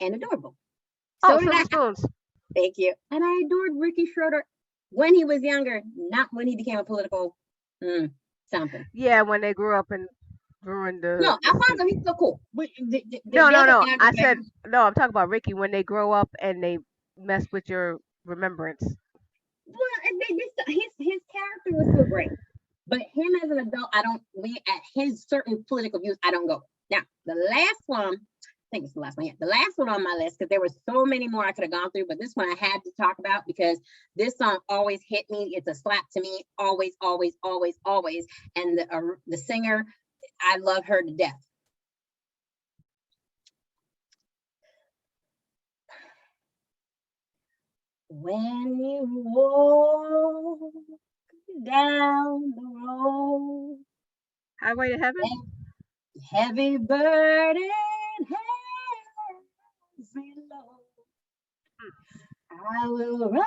and adorable. So Oh, did I. Silver Spoons. Thank you. And I adored Ricky Schroeder when he was younger, not when he became a political something. Yeah, when they grew up and ruined No, the Alfonso, scene. he's still cool. But No, the no, other no. guy was I like, said no. I'm talking about Ricky when they grow up and they mess with your remembrance. well, his character was still great. But him as an adult, I don't, we at his certain political views, I don't go. Now, the last one, I think it's the last one, yeah, the last one on my list, because there were so many more I could have gone through, but this one I had to talk about because this song always hit me. It's a slap to me, always, always, always, always. And the singer, I love her to death. When you walk down the road, Highway to Heaven. heavy burden hands below. I will rise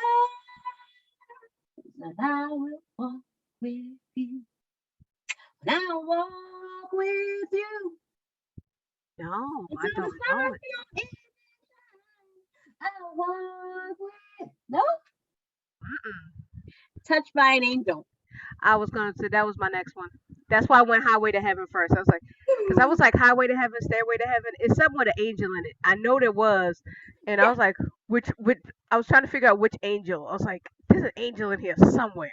and I will walk with you. When I walk with you. No, I Until the don't sun know it. I walk with no Mm-mm. touched by an angel. I was gonna say that was my next one. That's why I went Highway to Heaven first. I was like, because I was like Highway to Heaven, Stairway to Heaven. It's something with an angel in it. I know there was, and I Yeah. was like, which? I was trying to figure out which angel. I was like, there's an angel in here somewhere.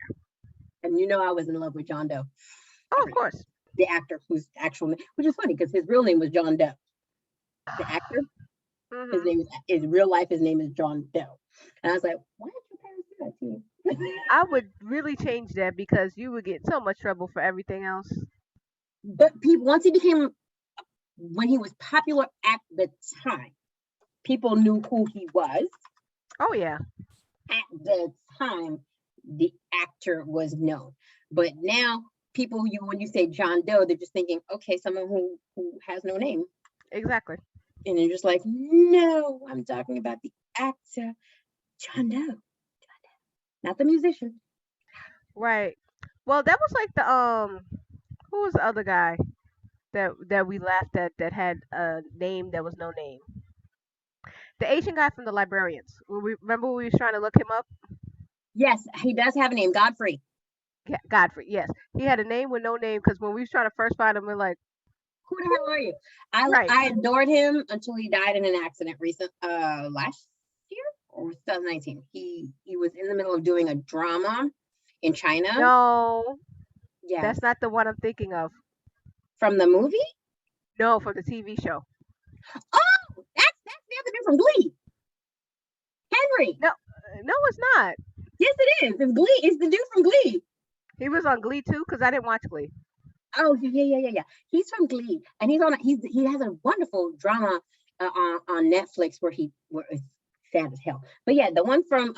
And you know I was in love with John Doe. Oh, of course. The actor whose actual name, which is funny because his real name was John Doe. The actor, his Hmm. name is in real life, his name is John Doe. And I was like, why did your parents do that to you? I would really change that because you would get so much trouble for everything else. But people once he became when he was popular at the time, people knew who he was. Oh yeah. At the time, the actor was known. But now people, when you say John Doe, they're just thinking, okay, someone who has no name. Exactly. And you're just like, no, I'm talking about the actor, John Doe, not the musician. Right. Well, that was like the who was the other guy that we laughed at that had a name that was no name? The Asian guy from the Librarians. We remember we was trying to look him up. Yes, he does have a name, Godfrey. Godfrey. Yes, he had a name with no name because when we was trying to first find him, we're like, Who the hell are you? right. I adored him until he died in an accident last year or 2019. He was in the middle of doing a drama in China. No, Yeah, that's not the one I'm thinking of. from the movie. No, for the TV show. Oh, that's the other dude from Glee. Henry. No, it's not. Yes, it is. It's Glee. It's the dude from Glee. He was on Glee too, because I didn't watch Glee. Oh yeah. He's from Glee, and he has a wonderful drama on Netflix where it's sad as hell. But yeah, the one from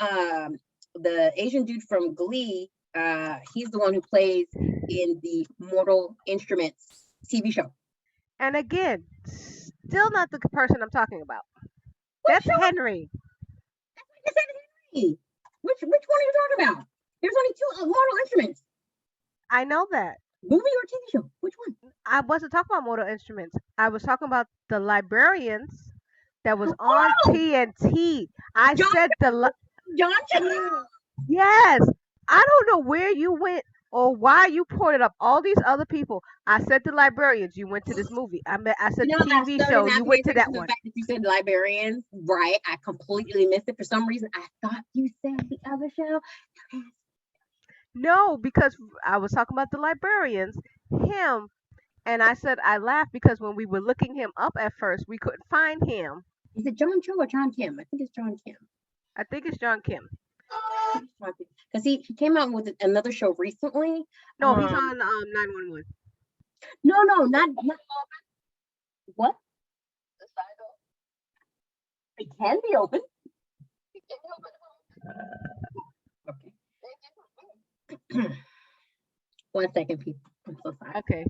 the Asian dude from Glee, he's the one who plays in the Mortal Instruments TV show. And again, still not the person I'm talking about. That's Henry. I said Henry. Which one are you talking about? There's only two Mortal Instruments. I know that. Movie or TV show? Which one? I wasn't talking about Mortal Instruments. I was talking about the Librarians that was on TNT. I said John. Yes. I don't know where you went or why you pointed up all these other people. I said the Librarians. You went to this movie. I said TV show. You went to that one. The fact that you said Librarians, right? I completely missed it. For some reason, I thought you said the other show. No, because I was talking about the Librarians, him, and I said I laughed because when we were looking him up at first, we couldn't find him. Is it John Cho or John Kim? I think it's John Kim. I think it's John Kim. Because he came out with another show recently. No, he's on 911. No, not what? The side door. It can be open. You can open it. Okay. Thank you. 1 second, people. I'm so sorry. Okay.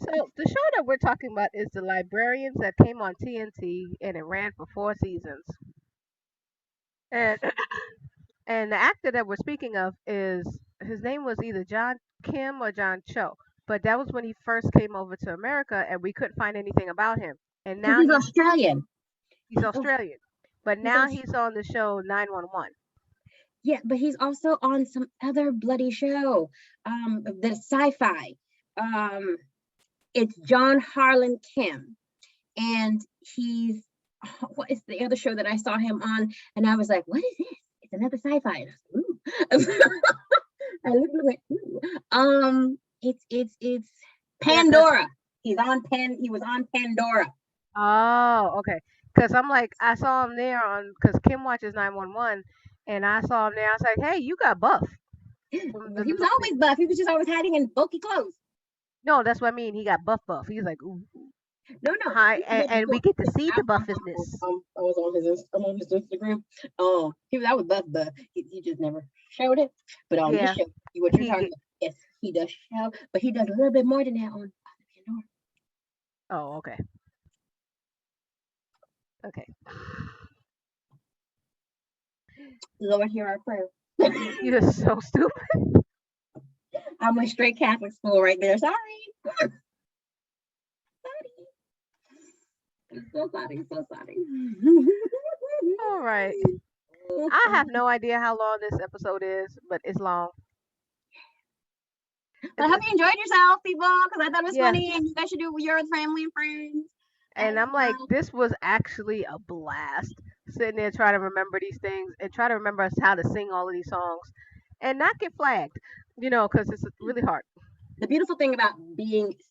So the show that we're talking about is the Librarians that came on TNT and it ran for 4 seasons. And and the actor that we're speaking of is his name was either John Kim or John Cho, but that was when he first came over to America and we couldn't find anything about him. And now He's Australian. He's Australian, but now he's on the show 911. Yeah, but he's also on some other bloody show, the sci-fi. It's John Harlan Kim, and he's what is the other show that I saw him on? And I was like, what is this? It's another sci-fi. And I was like, ooh. I looked like, ooh. It's Pandora. He was on Pandora. Oh, okay. Because I'm like, I saw him there on, because Kim watches 911, and I saw him there. I was like, hey, you got buff. He was always buff. He was just always hiding in bulky clothes. No, that's what I mean. He got buff. He's like, ooh. No. Hi, and we get to see the buffness. I was on his Instagram. He was buff. He just never showed it. But on this show, what you're talking about, yes, he does show, but he does a little bit more than that on Pandora. Oh, okay. Okay. Lord, hear our prayer. You're so stupid. I went straight Catholic school right there. Sorry. So sorry. All right. I have no idea how long this episode is, but it's long. I hope you enjoyed yourself, people, because I thought it was funny, and you guys should do it with your family and friends. And I'm like, this was actually a blast. Sitting there trying to remember these things and try to remember how to sing all of these songs and not get flagged, because it's really hard. The beautiful thing about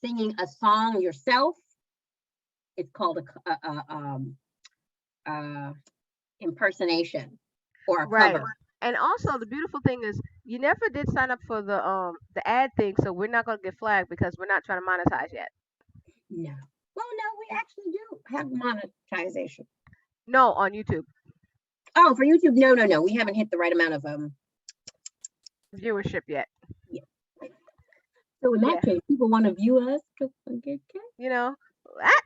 singing a song yourself, it's called a impersonation or a cover. And also the beautiful thing is you never did sign up for the ad thing, so we're not gonna get flagged because we're not trying to monetize yet. No. Well, no, we actually do have monetization. No, on YouTube. Oh, for YouTube, no. We haven't hit the right amount of Viewership yet. yeah. So in that Yeah. case, people want to view us. Get You know. Ah,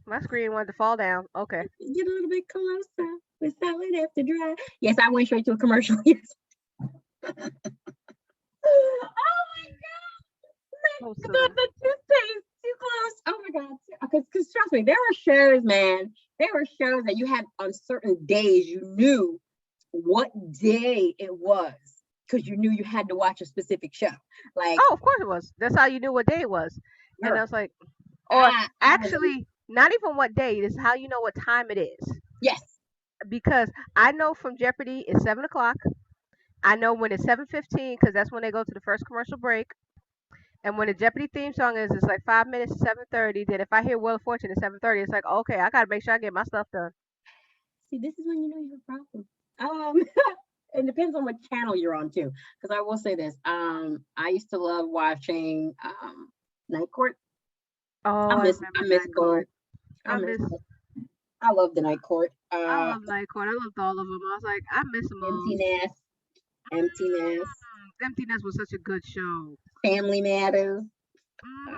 my screen wanted to fall down. Okay. a little bit closer. We're solid after dry. Yes, I went straight to a commercial. Yes. Oh my God. So The, silly. the toothpaste too close. Oh my God. Because trust me, there were shows, man. There were shows that you had on certain days. You knew what day it was because you knew you had to watch a specific show. Like, Oh, of course it was. That's how you knew what day it was. And I girl, was like, or I was actually, not even what day. This is how you know what time it is. yes. Because I know from Jeopardy it's 7 o'clock. I know when it's 7:15 because that's when they go to the first commercial break. And when the Jeopardy theme song is, it's like 5 minutes to 7:30. Then if I hear Wheel of Fortune at 7:30, it's like, okay, I gotta make sure I get my stuff done. See, this is when you know you have a problem. It depends on what channel you're on too. Because I will say this. I used to love watching Night Court. Oh, I I miss remember Night Night Court. Court. I I miss miss. I love the Night Court. I love Night Court. I loved all of them. I was like, I miss them all. Emptiness, Emptiness was such a good show. Family Matters. Mm,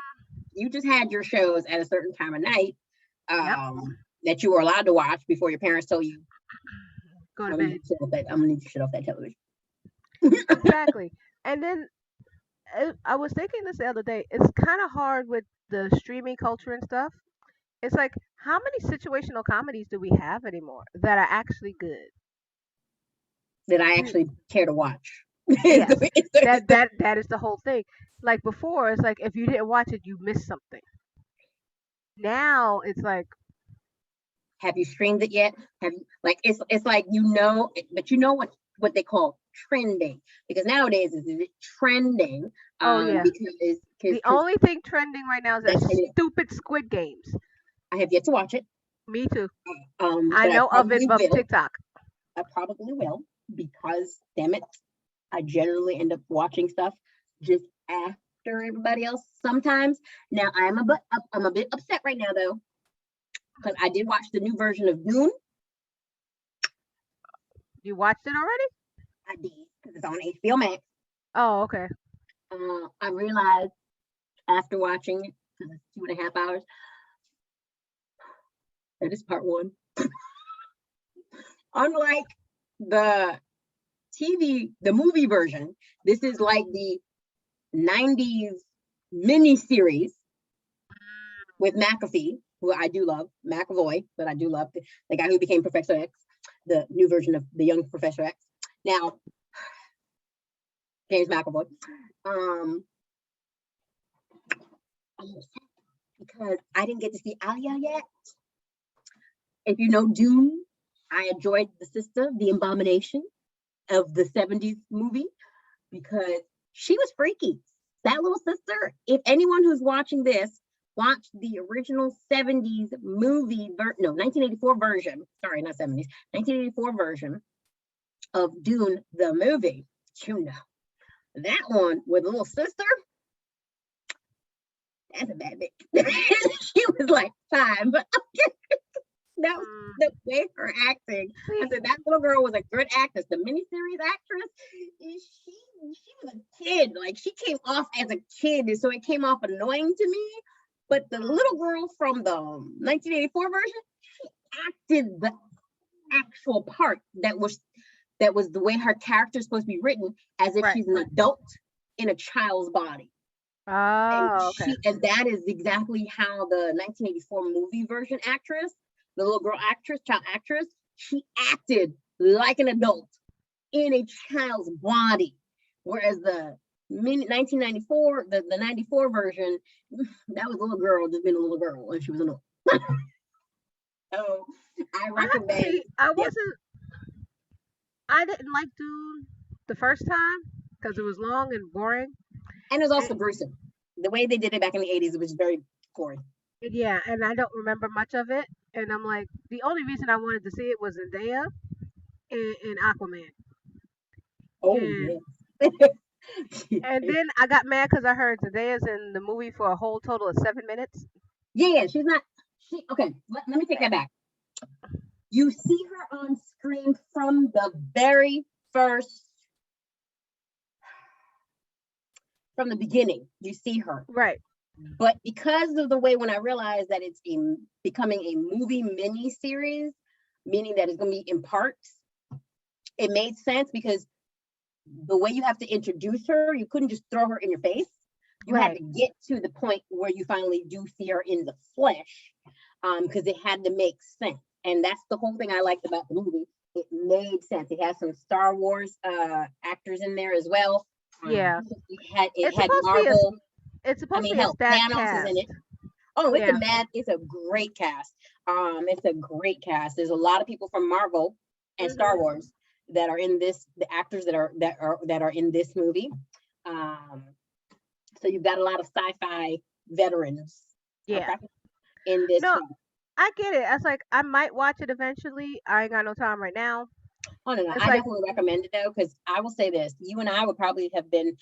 You just had your shows at a certain time of night yep. that you were allowed to watch before your parents told you, Go to I'm bed. gonna need to shut off that television. Exactly. And then I was thinking this the other day. It's kind of hard with the streaming culture and stuff. It's like, how many situational comedies do we have anymore that are actually good? That I You, actually care to watch. yes, that is the whole thing. Like before, it's like if you didn't watch it, you missed something. Now it's like, Have you streamed it yet? Have you like it's like but you know what they call trending because nowadays is it trending oh yeah, the because only thing trending right now is that that's stupid Squid Games. I have yet to watch it. Me too. I But know of it from TikTok. I probably will because damn it, I generally end up watching stuff just after everybody else sometimes. Now I'm a bit upset right now though because I did watch the new version of Dune. You watched it already? I did because it's on HBO Max. Oh, okay. I realized after watching it, because it's 2.5 hours, that is part one. Unlike the the movie version, this is like the 90s mini series with McAfee, who I do love, McAvoy, but I do love the guy who became Professor X, the new version of the young Professor X. Now, James McAvoy. Because I didn't get to see Alia yet. If you know Dune, I enjoyed the sister, the abomination of the 70s movie, because she was freaky. That little sister, if anyone who's watching this watched the original 70s movie, 1984 version, sorry, not 70s, 1984 version of Dune, the movie, you know, that one with little sister, that's a bad bitch. She was like 5, but that was the way her acting. I said that little girl was a good actress. The miniseries actress, she was a kid. Like she came off as a kid, and so it came off annoying to me. But the little girl from the 1984 version, she acted the actual part that was the way her character is supposed to be written, as if she's an adult in a child's body. Oh, okay. And that is exactly how the 1984 movie version actress, the little girl actress, child actress, she acted like an adult in a child's body. Whereas the 1994, the 94 version, that was a little girl just being a little girl and she was an adult. So I recommend. I didn't like Dune the first time because it was long and boring. And it was also gruesome. The way they did it back in the 80s, it was very gory. Yeah, and I don't remember much of it. And I'm like, the only reason I wanted to see it was Zendaya and Aquaman. Oh, yeah. And then I got mad because I heard Zendaya's in the movie for a whole total of 7 minutes. Yeah, she's not. Okay, let me take that back. You see her on screen from the very first, from the beginning. You see her. Right. But because of the way when I realized that it's becoming a movie mini series, meaning that it's going to be in parts, it made sense because the way you have to introduce her, you couldn't just throw her in your face. You had Right. to get to the point where you finally do see her in the flesh, because it had to make sense. And that's the whole thing I liked about the movie. It made sense. It has some Star Wars actors in there as well. Yeah. It It's had supposed to be a Marvel. it's I supposed to mean, be a hell, stacked Thanos is in cast. it. Oh, Yeah. it's a great cast. It's a great cast. There's a lot of people from Marvel and Star Wars that are in this. The actors that are in this movie. So you've got a lot of sci-fi veterans. Yeah. Okay, in this No, film. I get it. I was like, I might watch it eventually. I ain't got no time right now. Oh no, It's I like, definitely recommend it though, because I will say this: you and I would probably have been,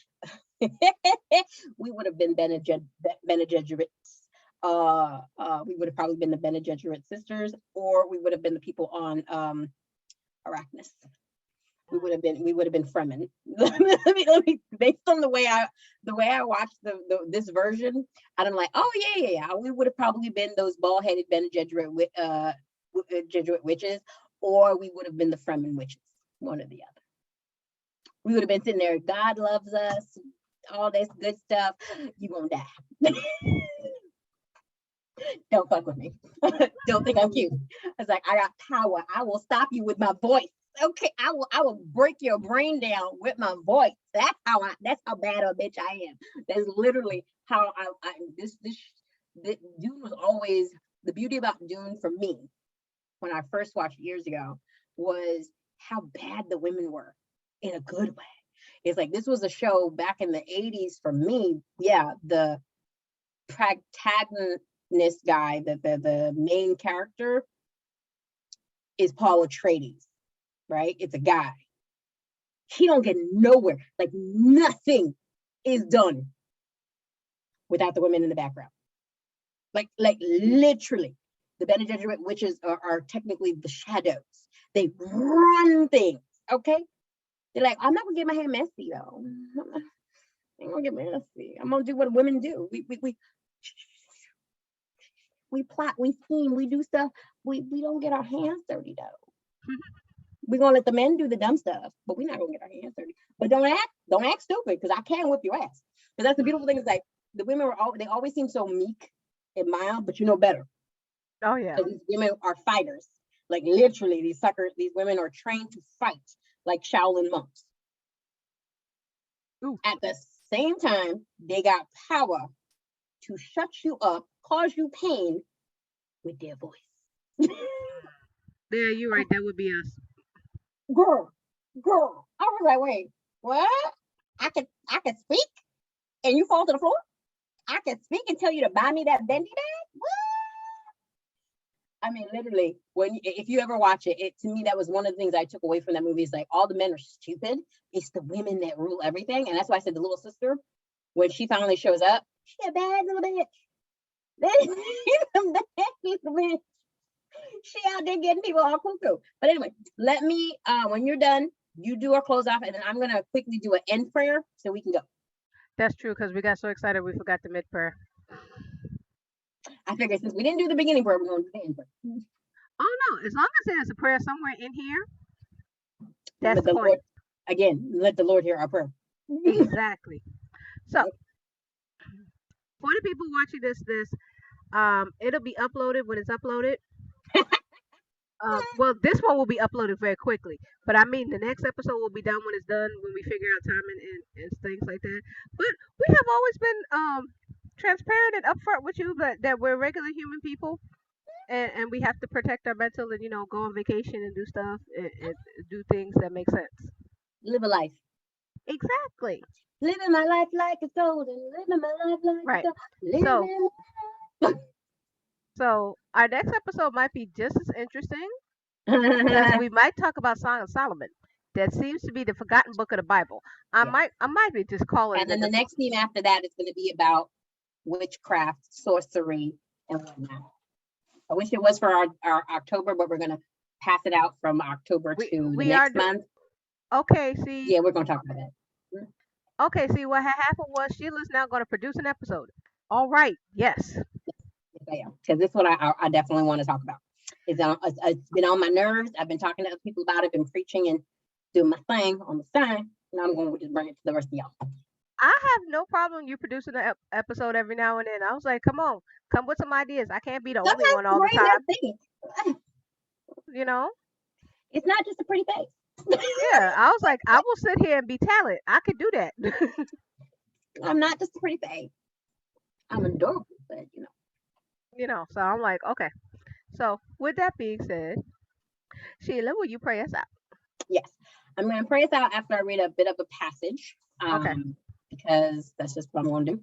we would have been Bene Gesserits. We would have probably been the Bene Gesserit sisters, or we would have been the people on Arachnis. We would have been Fremen. Based on the way I watched this version, and I'm like, oh yeah. We would have probably been those bald-headed Bene Gesserit Gesserit witches, or we would have been the Fremen witches, one or the other. We would have been sitting there, God loves us, all this good stuff. You gonna die. Don't fuck with me. Don't think I'm cute. I was like, I got power. I will stop you with my voice. Okay, I will break your brain down with my voice. That's how bad a bitch I am. That's literally how this Dune was always the beauty about Dune for me when I first watched years ago was how bad the women were in a good way. It's like this was a show back in the 80s for me. Yeah, the protagonist guy, the main character is Paul Atreides, right? It's a guy. He don't get nowhere. Like nothing is done without the women in the background. Like literally, the Bene Gesserit witches are technically the shadows. They run things, okay? They're like, I'm not gonna get my hair messy though. I'm gonna get messy. I'm gonna do what women do. We plot, we scheme, we do stuff. We don't get our hands dirty though. We're gonna let the men do the dumb stuff, but we're not gonna get our hands dirty. But don't act stupid, because I can whip your ass. Because that's the beautiful thing is like the women they always seem so meek and mild, but you know better. oh yeah. These women are fighters. Like literally, these women are trained to fight like Shaolin monks. Ooh. At the same time, they got power to shut you up, cause you pain with their voice. Yeah, you're right. That would be us. Girl. I was like, wait, what? I can speak and you fall to the floor? I can speak and tell you to buy me that bendy bag? What? I mean, literally, if you ever watch it, to me, that was one of the things I took away from that movie is like all the men are stupid. It's the women that rule everything. And that's why I said the little sister, when she finally shows up, she a bad little bitch. She out there getting people all cuckoo. But anyway, let me, when you're done, you do our close off, and then I'm going to quickly do an end prayer so we can go. That's true because we got so excited we forgot the mid prayer. I figured since we didn't do the beginning prayer, we're going to do the end prayer. Oh no, as long as there's a prayer somewhere in here, that's Let the the point. Lord, again, let the Lord hear our prayer. Exactly. So for the people watching this, it'll be uploaded when it's uploaded. Well, this one will be uploaded very quickly, but I mean the next episode will be done when it's done when we figure out time and things like that. But we have always been transparent and upfront with you that we're regular human people and we have to protect our mental and go on vacation and do stuff and do things that make sense. Live a life. Exactly. Living my life like it's golden. Living my life like Right. it's golden. So our next episode might be just as interesting because we might talk about Song of Solomon. That seems to be the forgotten book of the Bible. I might be just calling And it. then the next theme after that is going to be about witchcraft, sorcery, and whatnot. I wish it was for our October, but we're gonna pass it out from October to the We are next month. okay. See, Yeah, we're gonna talk about that. okay. See, what had happened was Sheila's now going to produce an episode. All right. Yes. Because this is what I definitely want to talk about. It's been on my nerves. I've been talking to other people about it, been preaching and doing my thing on the side. Now I'm going to just bring it to the rest of y'all. I have no problem you producing an episode every now and then. I was like, come on, come with some ideas. I can't be the only one all the Sometimes time. brains are thinking. You know? It's not just a pretty face. Yeah. I was like, I will sit here and be talent. I could do that. I'm not just a pretty face. I'm adorable, but you know. You know. So I'm like, okay. So with that being said, Sheila, will you pray us out? Yes, I'm going to pray us out after I read a bit of a passage. Okay. Because that's just what I'm going to do.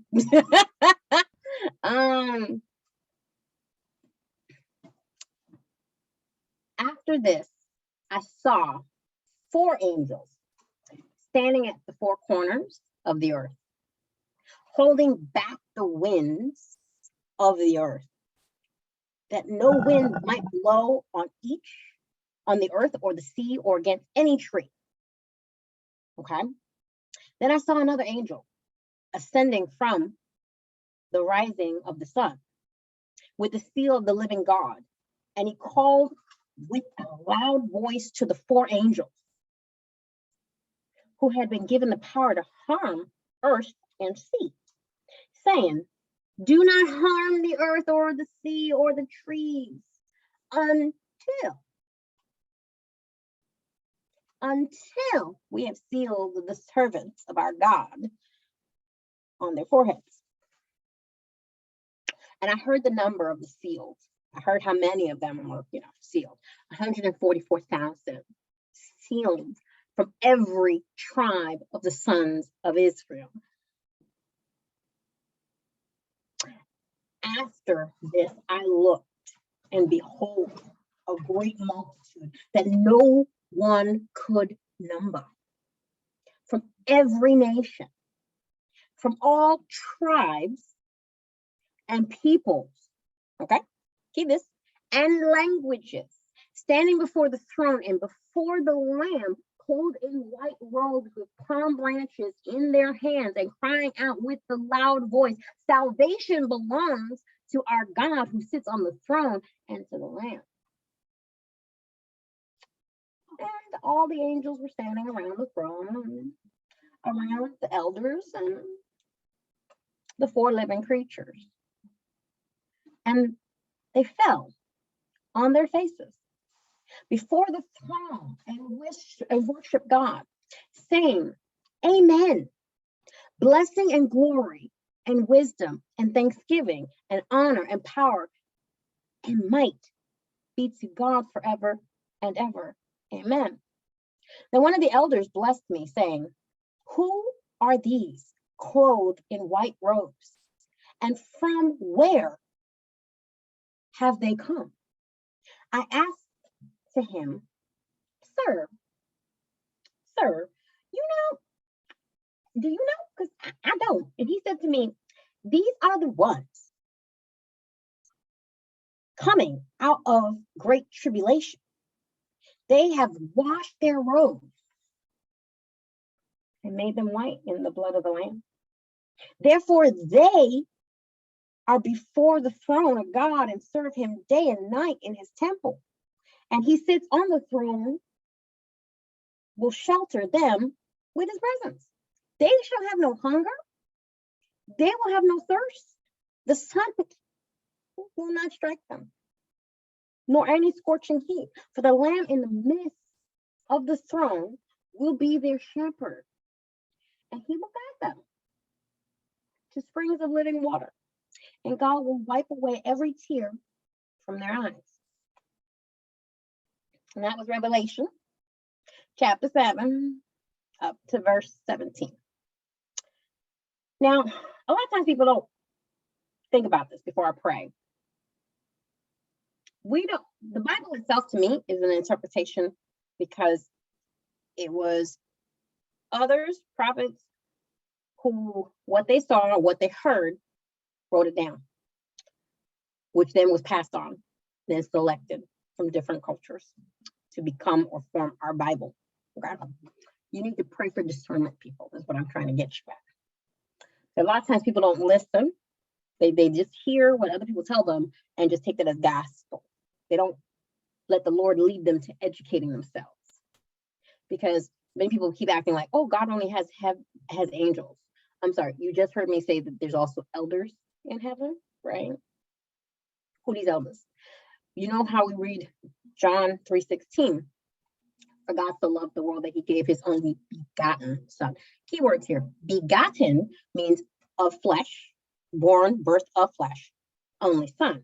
After this, I saw 4 angels standing at the 4 corners of the earth, holding back the winds of the earth, that no wind might blow on the earth or the sea or against any tree. Okay. Then I saw another angel ascending from the rising of the sun with the seal of the living God. And he called with a loud voice to the 4 angels who had been given the power to harm earth and sea, saying, do not harm the earth or the sea or the trees until we have sealed the servants of our God on their foreheads. And I heard the number of the seals. I heard how many of them were, sealed. 144,000 sealed from every tribe of the sons of Israel. After this, I looked, and behold, a great multitude that no one could number, from every nation, from all tribes and peoples, okay, keep this, and languages, standing before the throne and before the Lamb, clothed in white robes with palm branches in their hands, and crying out with the loud voice, salvation belongs to our God who sits on the throne and to the Lamb. And all the angels were standing around the throne, around the elders and the 4 living creatures. And they fell on their faces before the throne and worship God, saying, Amen. Blessing and glory and wisdom and thanksgiving and honor and power and might be to God forever and ever. Amen. Then one of the elders blessed me, saying, who are these clothed in white robes? And from where have they come? I asked to him, Sir, do you know? Because I don't. And he said to me, these are the ones coming out of great tribulation. They have washed their robes and made them white in the blood of the Lamb. Therefore, they are before the throne of God and serve him day and night in his temple. And he sits on the throne, will shelter them with his presence. They shall have no hunger. They will have no thirst. The sun will not strike them, nor any scorching heat. For the Lamb in the midst of the throne will be their shepherd, and he will guide them to springs of living water. And God will wipe away every tear from their eyes. And that was Revelation chapter 7 up to verse 17. Now, a lot of times people don't think about this before I pray. The Bible itself to me is an interpretation because it was others, prophets, who what they saw or what they heard wrote it down. which then was passed on, then selected from different cultures to become or form our Bible. Okay? You need to pray for discernment, people. That's what I'm trying to get you at. A lot of times people don't listen. They just hear what other people tell them and just take that as gospel. They don't let the Lord lead them to educating themselves. Because many people keep acting like, oh, God only has angels. I'm sorry, you just heard me say that there's also elders in heaven, right? Who are these elders? You know how we read John 3:16. For God so loved the world that he gave his only begotten son. Keywords here. Begotten means of flesh, born, birth of flesh, only son.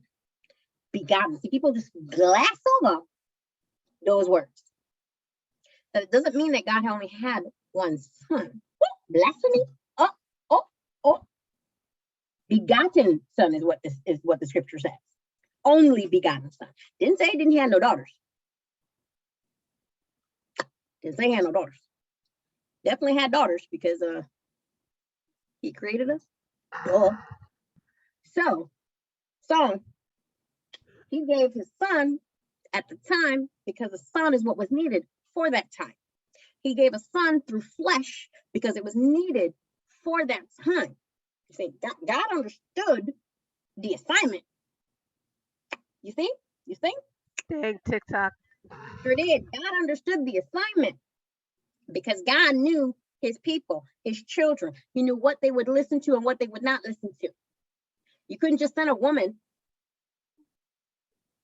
Begotten. See, people just glass over those words. But it doesn't mean that God only had one son. Blasphemy. Oh. Begotten son is what the scripture says. Only begotten son. Didn't say he didn't have no daughters. Didn't say he had no daughters. Definitely had daughters because he created us. Duh. So he gave his son at the time because the son is what was needed for that time. He gave a son through flesh because it was needed for that time. You see, God understood the assignment. You see? Dang, TikTok. Sure did. God understood the assignment because God knew his people, his children. He knew what they would listen to and what they would not listen to. You couldn't just send a woman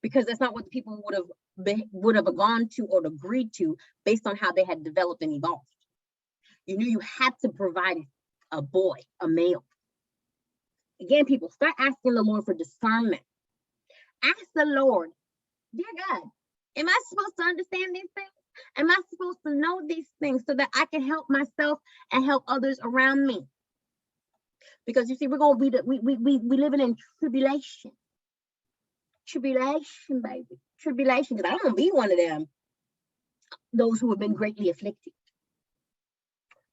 because that's not what the people would have gone to or agreed to based on how they had developed and evolved. You knew you had to provide a boy, a male. Again, people, start asking the Lord for discernment. Ask the Lord, dear God, am I supposed to understand these things? Am I supposed to know these things so that I can help myself and help others around me? Because you see, we're gonna be we living in tribulation. Tribulation, baby. Tribulation, because I don't want to be one of them. Those who have been greatly afflicted.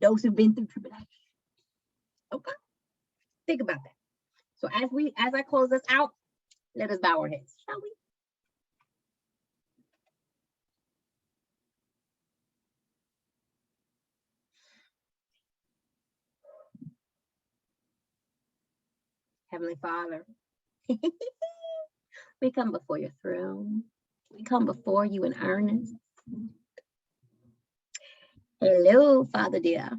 Those who've been through tribulation. Okay? Think about that. So as I close this out, let us bow our heads, shall we? Heavenly Father, we come before your throne. We come before you in earnest. Hello, Father dear.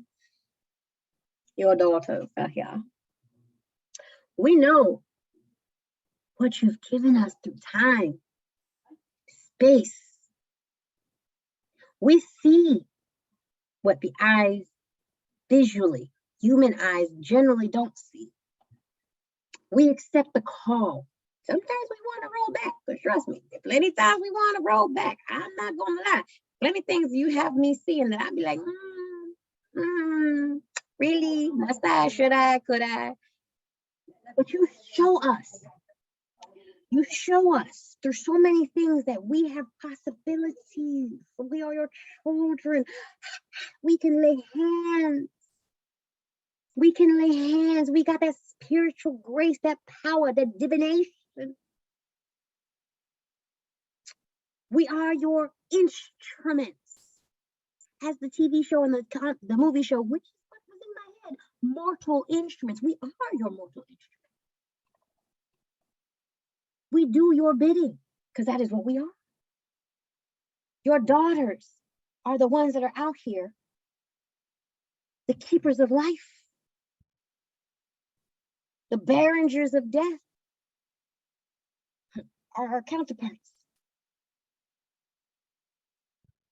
Your daughter are here. We know what you've given us through time, space. We see what the eyes visually, human eyes generally don't see. We accept the call. Sometimes we want to roll back, but trust me, plenty times we want to roll back. I'm not going to lie. Plenty things you have me seeing that I'd be like, really? Must I? Should I? Could I? But you show us. You show us there's so many things that we have possibilities. We are your children. We can lay hands. We can lay hands. We got that spiritual grace, that power, that divination. We are your instruments. As the TV show and the movie show, which is what was in my head, mortal instruments. We are your mortal instruments. We do your bidding because that is what we are. Your daughters are the ones that are out here, the keepers of life, the bearers of death are our counterparts.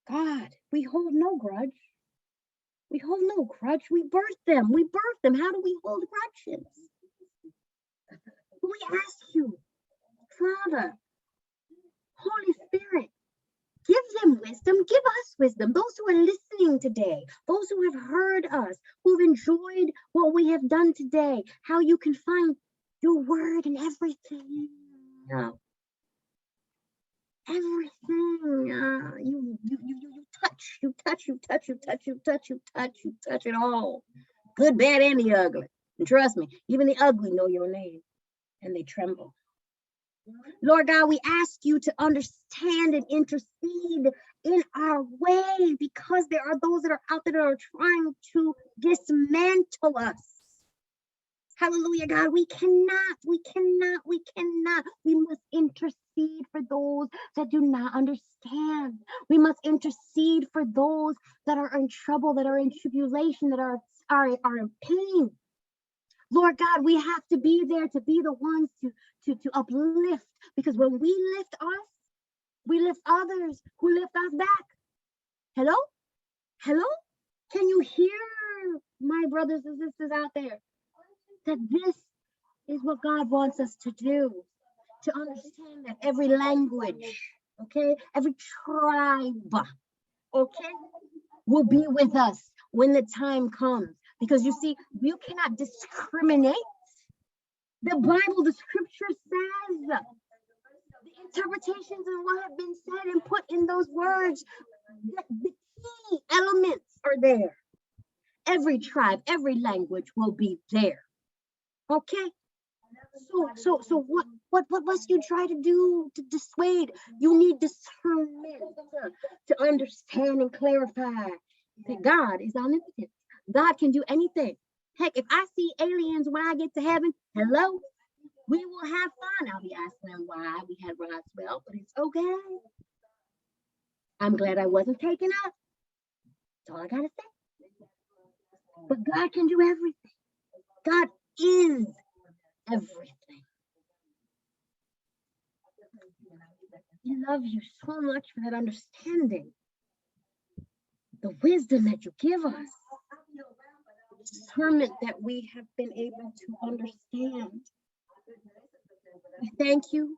God, we hold no grudge. We hold no grudge. We birth them. We birth them. How do we hold grudges? We ask you, Father, Holy Spirit, give them wisdom. Give us wisdom. Those who are listening today, those who have heard us, who've enjoyed what we have done today, how you can find your word in everything. Everything. You touch it all. Good, bad, and the ugly. And trust me, even the ugly know your name and they tremble. Lord God, we ask you to understand and intercede in our way, because there are those that are out there that are trying to dismantle us. Hallelujah, God. We cannot. We must intercede for those that do not understand. We must intercede for those that are in trouble, that are in tribulation, that are in pain. Lord God, we have to be there to be the ones to uplift, because when we lift us, we lift others who lift us back. Hello? Hello? Can you hear my brothers and sisters out there? That this is what God wants us to do, to understand that every language, okay, every tribe, okay, will be with us when the time comes. Because you see, you cannot discriminate. The Bible, the scripture says, the interpretations and what have been said and put in those words, the key elements are there. Every tribe, every language will be there. Okay? So what must you try to do to dissuade? You need discernment to understand and clarify that God is omnipotent. God can do anything. Heck, if I see aliens when I get to heaven, hello, we will have fun. I'll be asking them why we had Roswell, but it's okay. I'm glad I wasn't taken up. That's all I gotta say. But God can do everything. God is everything. We love you so much for that understanding, the wisdom that you give us, the discernment that we have been able to understand. We thank you.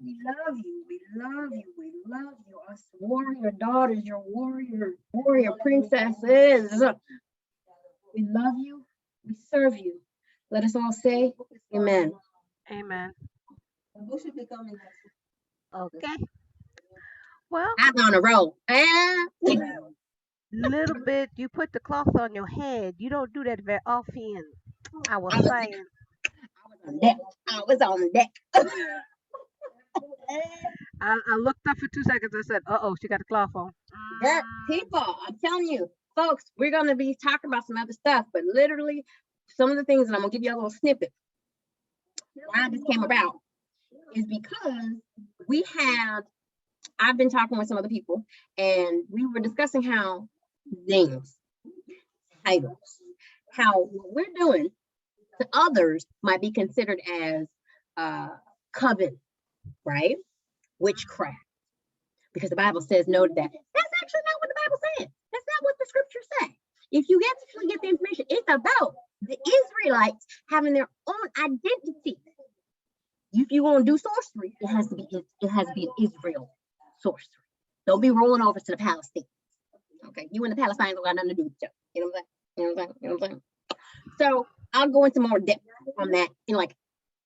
We love you. We love you. We love you. Us warrior daughters, your warrior princesses. We love you. We serve you. Let us all say amen. Amen. Who should be coming next? Okay. Well, I'm on a roll. little bit, you put the cloth on your head. You don't do that very often. I was saying. I was on deck. I looked up for 2 seconds. I said, "Uh-oh, she got the cloth on." Girl, people, I'm telling you, folks, we're going to be talking about some other stuff, but literally some of the things, and I'm going to give you a little snippet, why this came about is because I've been talking with some other people, and we were discussing how names, titles, how what we're doing to others might be considered as coven, right? Witchcraft. Because the Bible says no to that. That's actually not what the Bible says. That's not what the scriptures say. If you get the information, it's about the Israelites having their own identity. If you want to do sorcery, it has to be an Israel sorcery. Don't be rolling over to the Palestinians. Okay, you and the Palestinians don't got nothing to do with each other. You know what I'm saying? So I'll go into more depth on that in like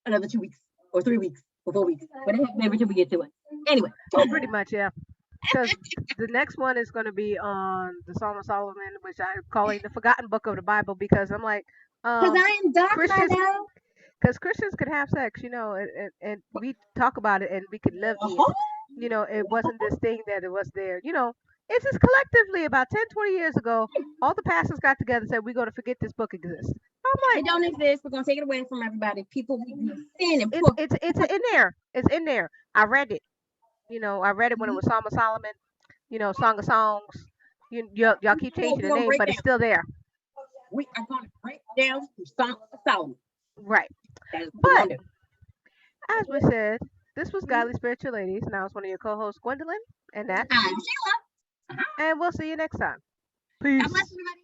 another 2 weeks or 3 weeks or 4 weeks, whatever till we get to it. Anyway. Pretty much, yeah. Because the next one is going to be on the Song of Solomon, which I'm calling the forgotten book of the Bible, because I'm like, Because I am dark Christians, now. because Christians could have sex, and we talk about it and we could live in. It wasn't this thing that it was there. It's just collectively about 10, 20 years ago, all the pastors got together and said, we're going to forget this book exists. I'm like, it don't exist. We're going to take it away from everybody. People sin and it's in there. It's in there. I read it. I read it when it was Song of Solomon, Song of Songs. Y'all keep changing the name, but it's still there. We are going to break down Song of Solomon. Right. But as we said, this was Godly Spiritual Ladies. Now it's one of your co-hosts, Gwendolyn, and that's I'm Sheila. And we'll see you next time. Peace. God bless everybody.